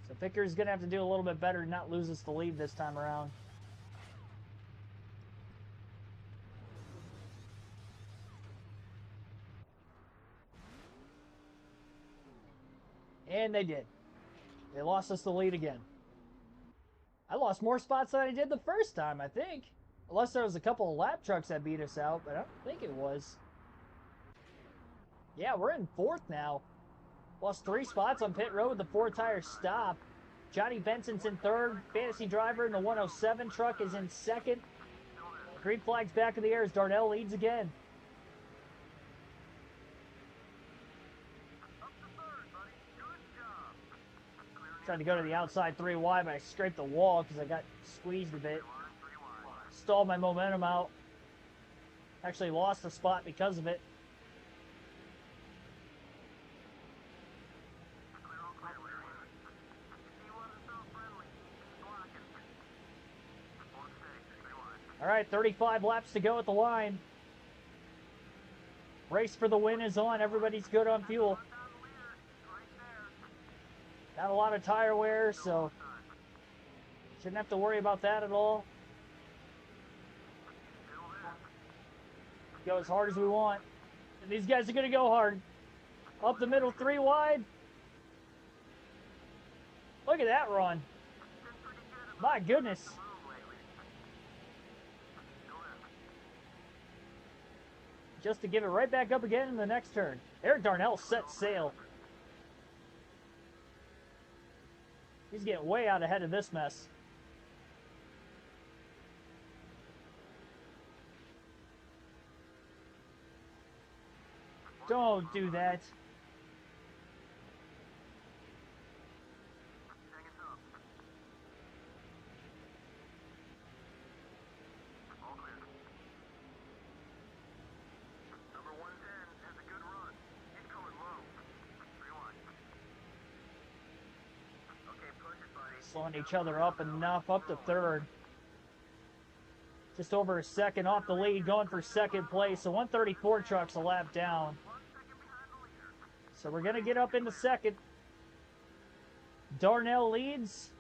So Picker's going to have to do a little bit better and not lose us the lead this time around. And they did. They lost us the lead again. I lost more spots than I did the first time, I think. Unless there was a couple of lap trucks that beat us out, but I don't think it was. Yeah, we're in 4th now. Lost 3 spots on pit road with the 4-tire stop. Johnny Benson's in 3rd. Fantasy Driver in the 107 truck is in 2nd. Green flag's back in the air as Darnell leads again. Tried to go to the outside 3 wide, but I scraped the wall because I got squeezed a bit. Stalled my momentum out. Actually lost a spot because of it. All right, 35 laps to go at the line. Race for the win is on. Everybody's good on fuel. Not a lot of tire wear, so shouldn't have to worry about that at all. Go as hard as we want. And these guys are going to go hard. Up the middle, 3 wide. Look at that run. My goodness. Just to give it right back up again in the next turn. Eric Darnell sets sail. He's getting way out ahead of this mess. Don't do that. Number 110 has a good run. He's coming low. Slowing each other up enough, up to third. Just over a second off the lead, going for second place. So 134 trucks a lap down. So we're going to get up into second. Darnell leads.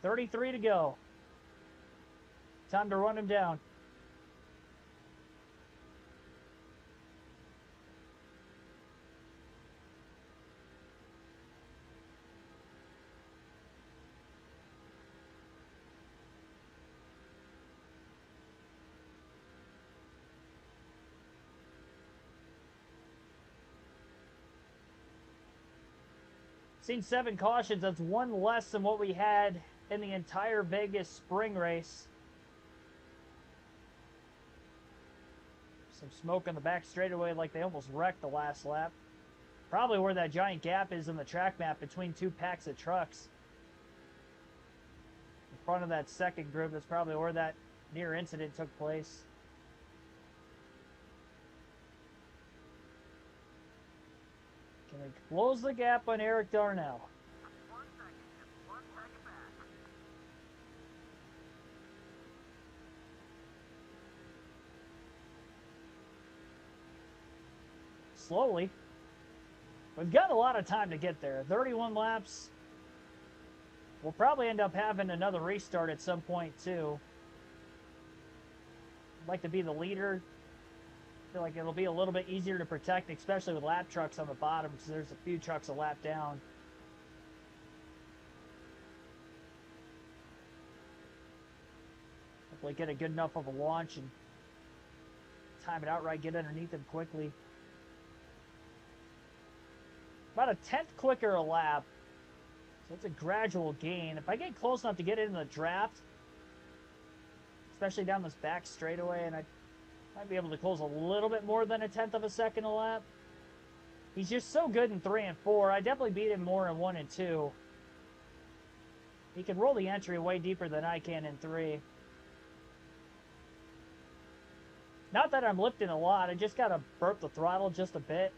33 to go. Time to run him down. Seen 7 cautions. That's 1 less than what we had in the entire Vegas spring race. Some smoke on the back straightaway, like they almost wrecked the last lap. Probably where that giant gap is in the track map between 2 packs of trucks. In front of that second group, that's probably where that near incident took place. Can we close the gap on Eric Darnell? 1 second, just 1 second back. Slowly. We've got a lot of time to get there. 31 laps. We'll probably end up having another restart at some point too. I'd like to be the leader. I feel like it'll be a little bit easier to protect, especially with lap trucks on the bottom, because there's a few trucks a lap down. Hopefully get a good enough of a launch and time it out right, get underneath them quickly. About a 10th quicker a lap. So it's a gradual gain. If I get close enough to get into the draft, especially down this back straightaway, and I might be able to close a little bit more than a 10th of a second a lap. He's just so good in 3 and 4. I definitely beat him more in 1 and 2. He can roll the entry way deeper than I can in 3. Not that I'm lifting a lot. I just got to burp the throttle just a bit.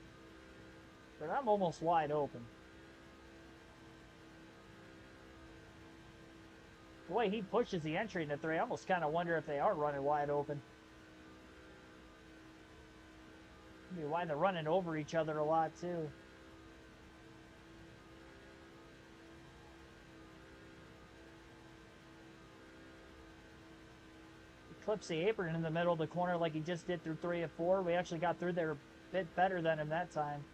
But I'm almost wide open. The way he pushes the entry into 3, I almost kind of wonder if they are running wide open. Maybe why they're running over each other a lot too. He clips the apron in the middle of the corner like he just did through 3 and 4. We actually got through there a bit better than him that time.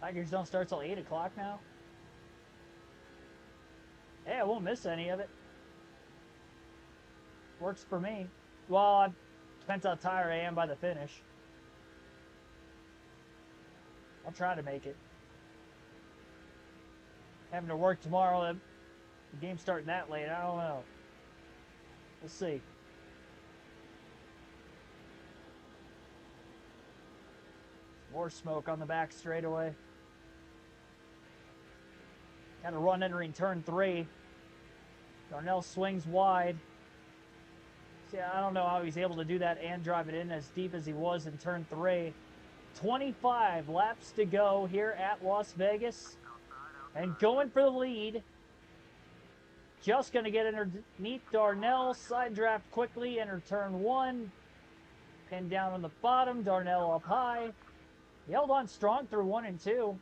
Tigers don't start till 8 o'clock now. Hey, I won't miss any of it. Works for me. Well, depends how tired I am by the finish. I'll try to make it. Having to work tomorrow, the game's starting that late, I don't know. We'll see. More smoke on the back straightaway. Kind of run entering turn 3. Darnell swings wide. See, I don't know how he's able to do that and drive it in as deep as he was in turn 3. 25 laps to go here at Las Vegas. And going for the lead. Just going to get underneath Darnell. Side draft quickly, enter turn 1. Pinned down on the bottom. Darnell up high. He held on strong through 1 and 2.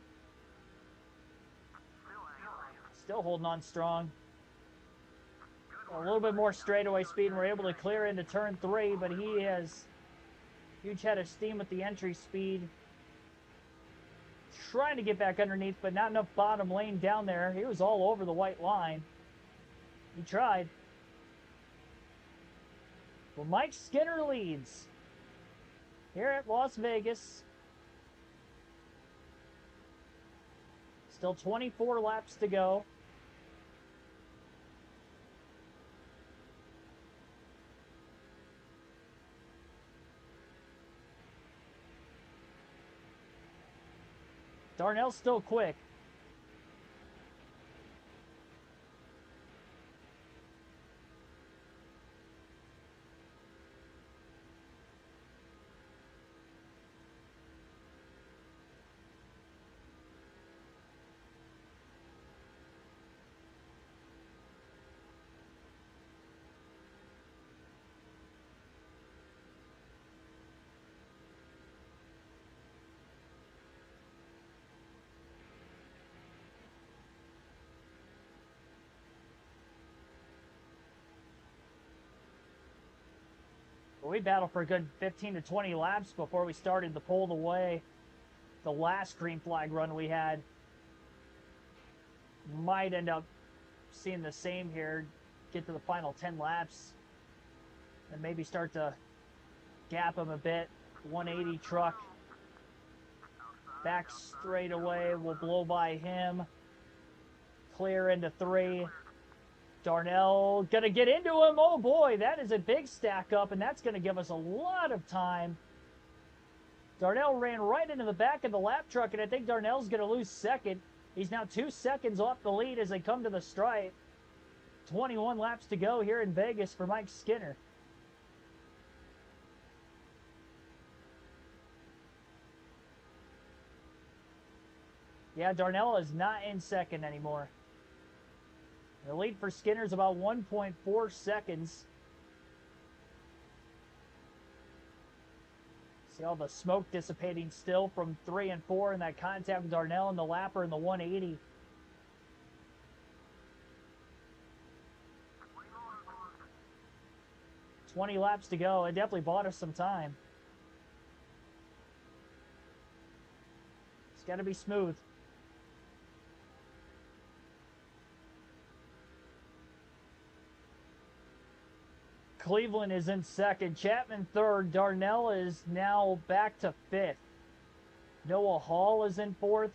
Still holding on strong. A little bit more straightaway speed, and we're able to clear into turn 3, but he has Huge head of steam with the entry speed. Trying to get back underneath, but not enough bottom lane down there. He was all over the white line. He tried. Well, Mike Skinner leads here at Las Vegas. Still 24 laps to go. Darnell's still quick. We battled for a good 15 to 20 laps before we started to pull away. The last green flag run we had might end up seeing the same here, get to the final 10 laps, and maybe start to gap him a bit. 180 truck. Back straight away, we'll blow by him. Clear into 3. Darnell gonna get into him. Oh boy, that is a big stack up, and that's gonna give us a lot of time. Darnell ran right into the back of the lap truck, and I think Darnell's gonna lose second. He's now 2 seconds off the lead as they come to the stripe. 21 laps to go here in Vegas for Mike Skinner. Yeah, Darnell is not in second anymore. The lead for Skinner is about 1.4 seconds. See all the smoke dissipating still from 3 and 4 in that contact with Darnell and the lapper in the 180. "20 laps to go. It definitely bought us some time. It's got to be smooth. Cleveland is in second. Chapman third. Darnell is now back to 5th. Noah Hall is in 4th.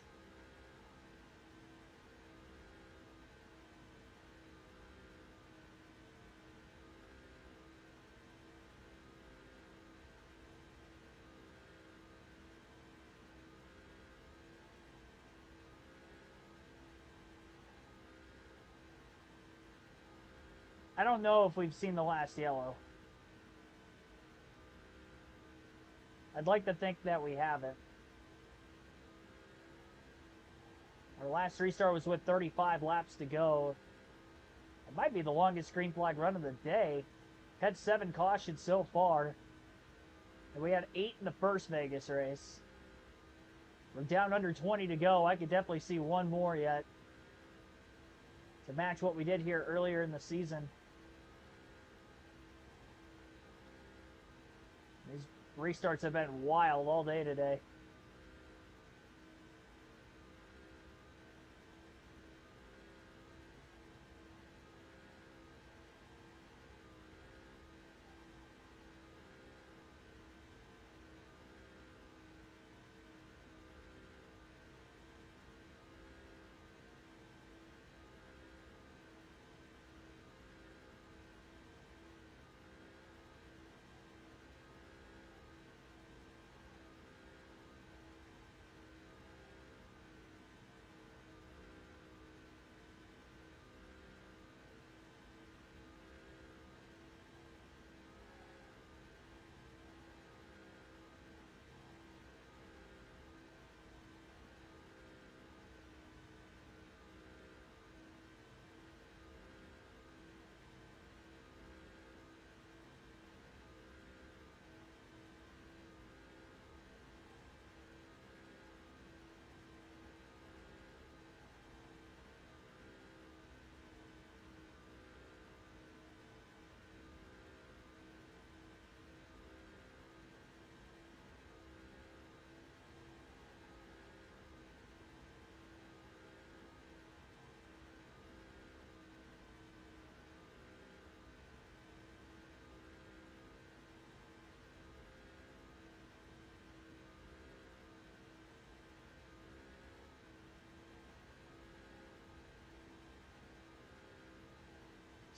I don't know if we've seen the last yellow. I'd like to think that we haven't. Our last restart was with 35 laps to go. It might be the longest green flag run of the day. Had 7 cautions so far. And we had 8 in the first Vegas race. We're down under 20 to go. I could definitely see one more yet to match what we did here earlier in the season. These restarts have been wild all day today.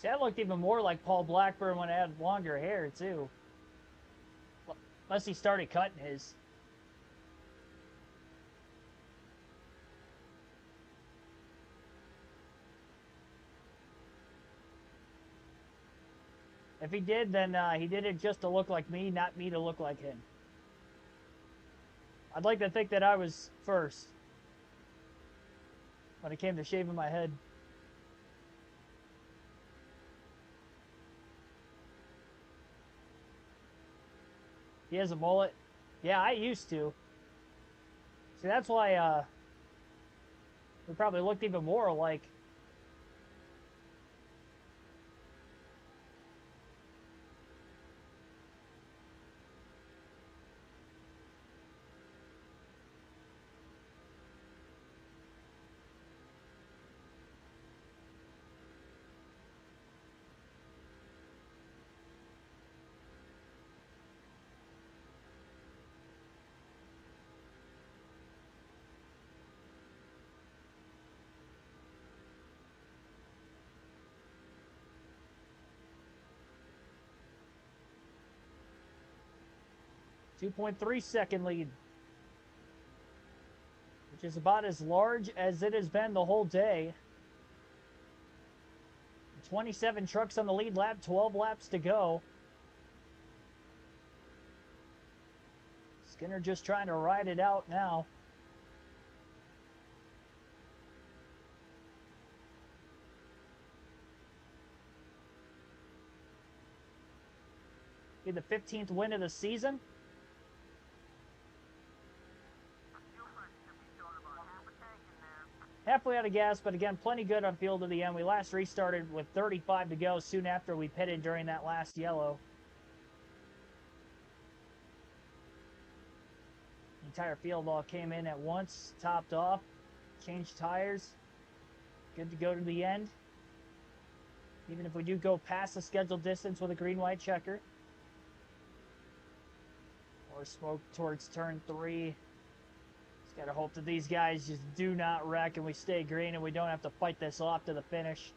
See, I looked even more like Paul Blackburn when I had longer hair, too. Unless he started cutting his. If he did, then he did it just to look like me, not me to look like him. I'd like to think that I was first when it came to shaving my head. He has a mullet. Yeah, I used to. See, that's why we probably looked even more alike. .3-second lead, which is about as large as it has been the whole day. 27 trucks on the lead lap, 12 laps to go. Skinner just trying to ride it out now. Be the 15th win of the season. Halfway out of gas, but again, plenty good on fuel to the end. We last restarted with 35 to go soon after we pitted during that last yellow. The entire field all came in at once, topped off, changed tires. Good to go to the end. Even if we do go past the scheduled distance with a green-white checker. Or smoke towards turn 3. Gotta hope that these guys just do not wreck and we stay green and we don't have to fight this off to the finish.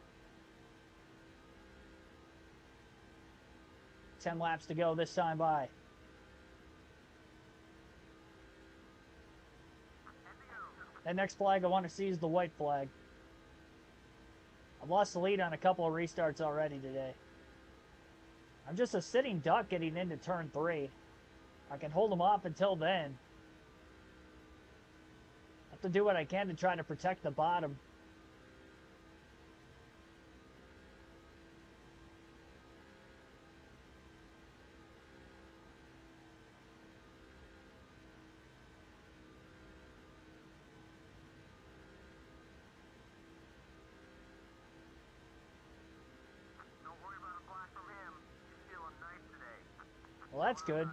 10 laps to go this time by. That next flag I want to see is the white flag. I've lost the lead on a couple of restarts already today. I'm just a sitting duck getting into turn 3. I can hold them off until then. To do what I can to try to protect the bottom. Don't worry about a block from him. He's feeling nice today. Well, that's good.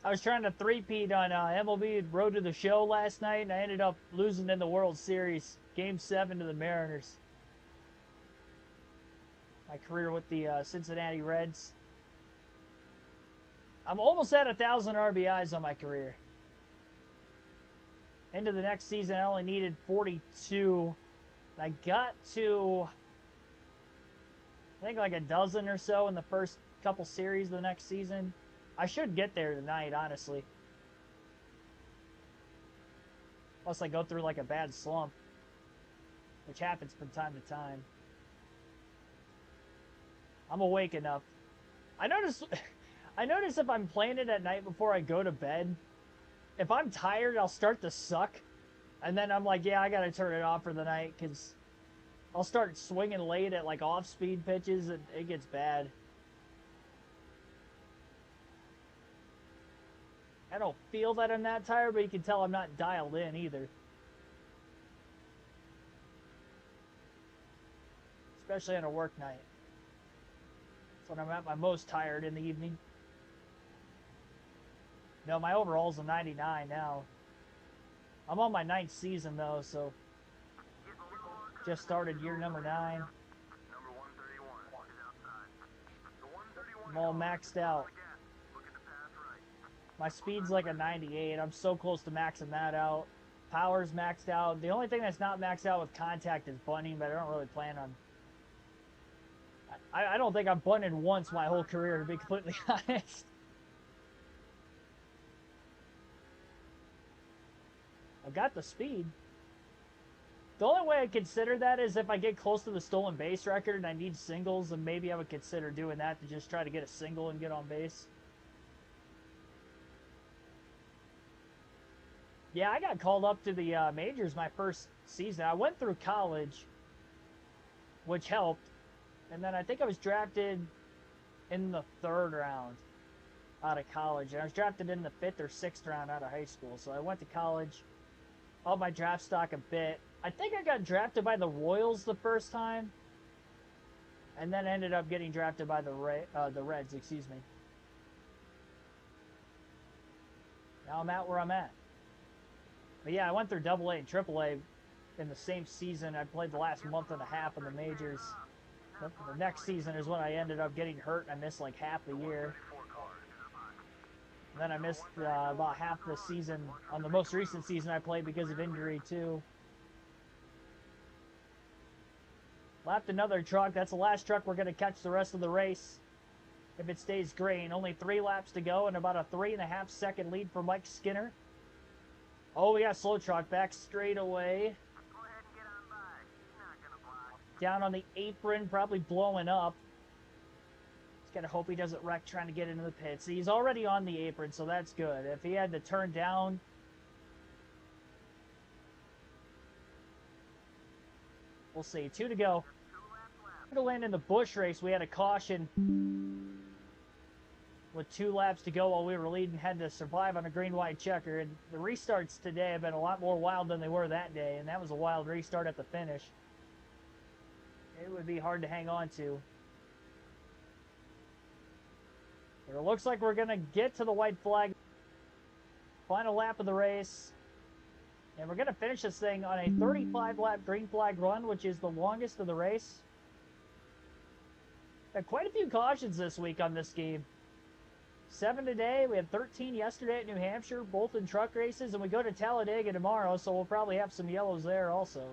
I was trying to three-peat on MLB Road to the Show last night, and I ended up losing in the World Series, Game 7 to the Mariners. My career with the Cincinnati Reds. I'm almost at 1,000 RBIs on my career. Into the next season, I only needed 42. I got to, I think, like a dozen or so in the first couple series of the next season. I should get there tonight, honestly. Unless I go through like a bad slump, which happens from time to time. I'm awake enough. I notice if I'm playing it at night before I go to bed, if I'm tired, I'll start to suck. And then I'm like, yeah, I gotta turn it off for the night, because I'll start swinging late at like off-speed pitches, and it gets bad. I don't feel that I'm that tired, but you can tell I'm not dialed in either. Especially on a work night. That's when I'm at my most tired in the evening. No, my overall's a 99 now. I'm on my 9th season, though, so just started year number 9. Number 131 is outside. The 131 I'm all maxed out. looking to pass right. My speed's like a 98. I'm so close to maxing that out. Power's maxed out. The only thing that's not maxed out with contact is bunting, but I don't really plan on... I don't think I've bunted once my whole career, to be completely honest. I've got the speed. The only way I consider that is if I get close to the stolen base record and I need singles, and maybe I would consider doing that to just try to get a single and get on base. Yeah, I got called up to the majors my first season. I went through college, which helped. And then I think I was drafted in the 3rd round out of college. And I was drafted in the 5th or 6th round out of high school. So I went to college, upped my draft stock a bit. I think I got drafted by the Royals the first time. And then ended up getting drafted by the Reds, excuse me. Now I'm at where I'm at. But yeah, I went through AA and AAA in the same season. I played the last month and a half in the majors. The next season is when I ended up getting hurt, and I missed like half the year. And then I missed about half the season on the most recent season I played because of injury too. Lapped another truck. That's the last truck we're going to catch the rest of the race. If it stays green. Only 3 laps to go and about a 3.5 second lead for Mike Skinner. Oh, we got a slow truck back straight away. Down on the apron, probably blowing up. Just gotta hope he doesn't wreck trying to get into the pits. He's already on the apron, so that's good. If he had to turn down... We'll see. 2 to go. To land in the Busch race, we had a caution with 2 laps to go while we were leading, had to survive on a green-white checker. And the restarts today have been a lot more wild than they were that day, and that was a wild restart at the finish. It would be hard to hang on to. But it looks like we're going to get to the white flag. Final lap of the race. And we're going to finish this thing on a 35-lap green flag run, which is the longest of the race. Had quite a few cautions this week on this game. 7 today. We had 13 yesterday at New Hampshire, both in truck races. And we go to Talladega tomorrow, so we'll probably have some yellows there also.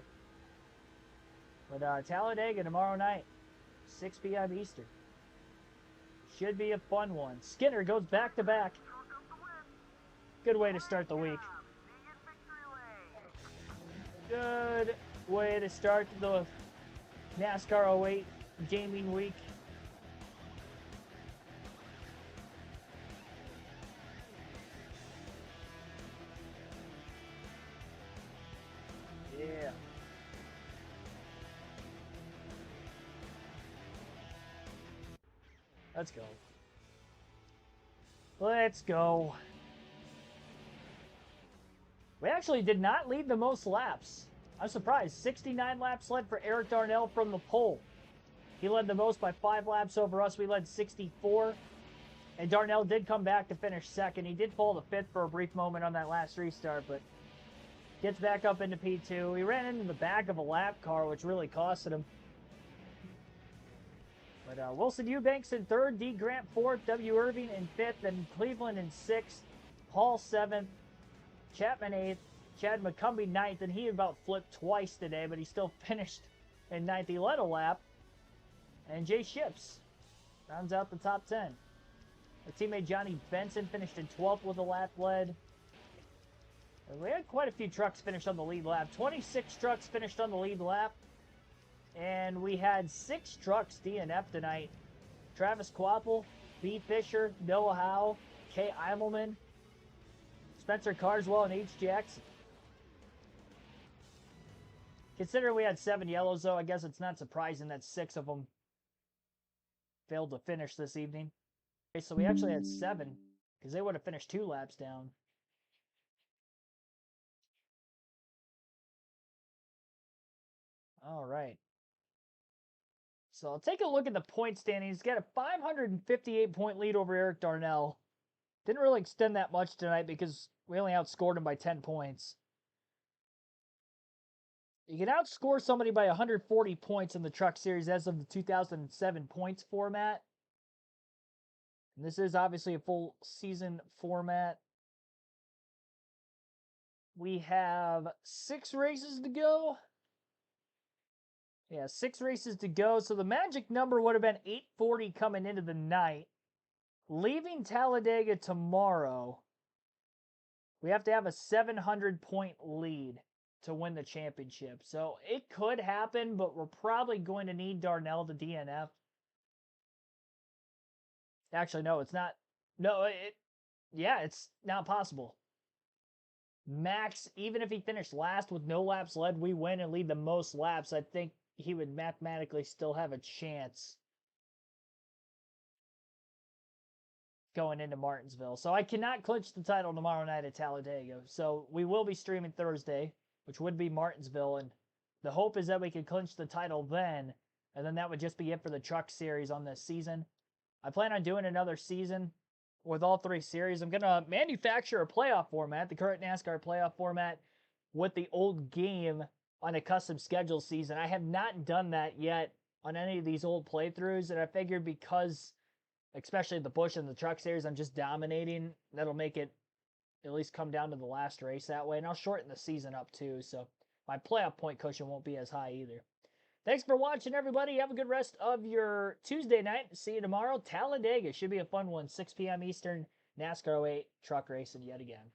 But Talladega tomorrow night, 6 p.m. Eastern. Should be a fun one. Skinner goes back-to-back. Good way to start the week. Good way to start the NASCAR 08 gaming week. Yeah. Let's go. Let's go. We actually did not lead the most laps. I'm surprised. 69 laps led for Eric Darnell from the pole. He led the most by 5 laps over us. We led 64. And Darnell did come back to finish second. He did fall to 5th for a brief moment on that last restart, but gets back up into P2. He ran into the back of a lap car, which really costed him. But Wilson Eubanks in 3rd, D. Grant 4th, W. Irving in 5th, and Cleveland in 6th, Hall 7th, Chapman 8th, Chad McCumbee 9th, and he about flipped twice today, but he still finished in 9th. He led a lap, and Jay Ships rounds out the top 10. Our teammate Johnny Benson finished in 12th with a lap led. And we had quite a few trucks finish on the lead lap. 26 trucks finished on the lead lap. And we had 6 trucks DNF tonight. Travis Quapple, B. Fisher, Noah Howe, Kay Eimelman, Spencer Carswell, and H. Jackson. Considering we had 7 yellows, though, I guess it's not surprising that 6 of them failed to finish this evening. Okay, so we actually had 7, because they would have finished 2 laps down. All right. So I'll take a look at the point standings. He's got a 558-point lead over Eric Darnell. Didn't really extend that much tonight because we only outscored them by 10 points. You can outscore somebody by 140 points in the Truck Series as of the 2007 points format. And this is obviously a full season format. We have 6 races to go. Yeah, 6 races to go. So the magic number would have been 840 coming into the night. Leaving Talladega tomorrow, we have to have a 700-point lead to win the championship. So it could happen, but we're probably going to need Darnell to DNF. Actually, no, it's not. No, it's not possible. Max, even if he finished last with no laps led, we win and lead the most laps, I think he would mathematically still have a chance going into Martinsville. So I cannot clinch the title tomorrow night at Talladega. So we will be streaming Thursday, which would be Martinsville, and the hope is that we can clinch the title then, and then that would just be it for the Truck Series on this season. I plan on doing another season with all 3 series. I'm going to manufacture a playoff format, the current NASCAR playoff format, with the old game on a custom schedule season. I have not done that yet on any of these old playthroughs, and I figured because, especially the Busch and the Truck Series, I'm just dominating, that'll make it at least come down to the last race that way, and I'll shorten the season up too, so my playoff point cushion won't be as high either. Thanks for watching, everybody. Have a good rest of your Tuesday night. See you tomorrow. Talladega should be a fun one. 6 p.m. Eastern, NASCAR 08 truck racing yet again.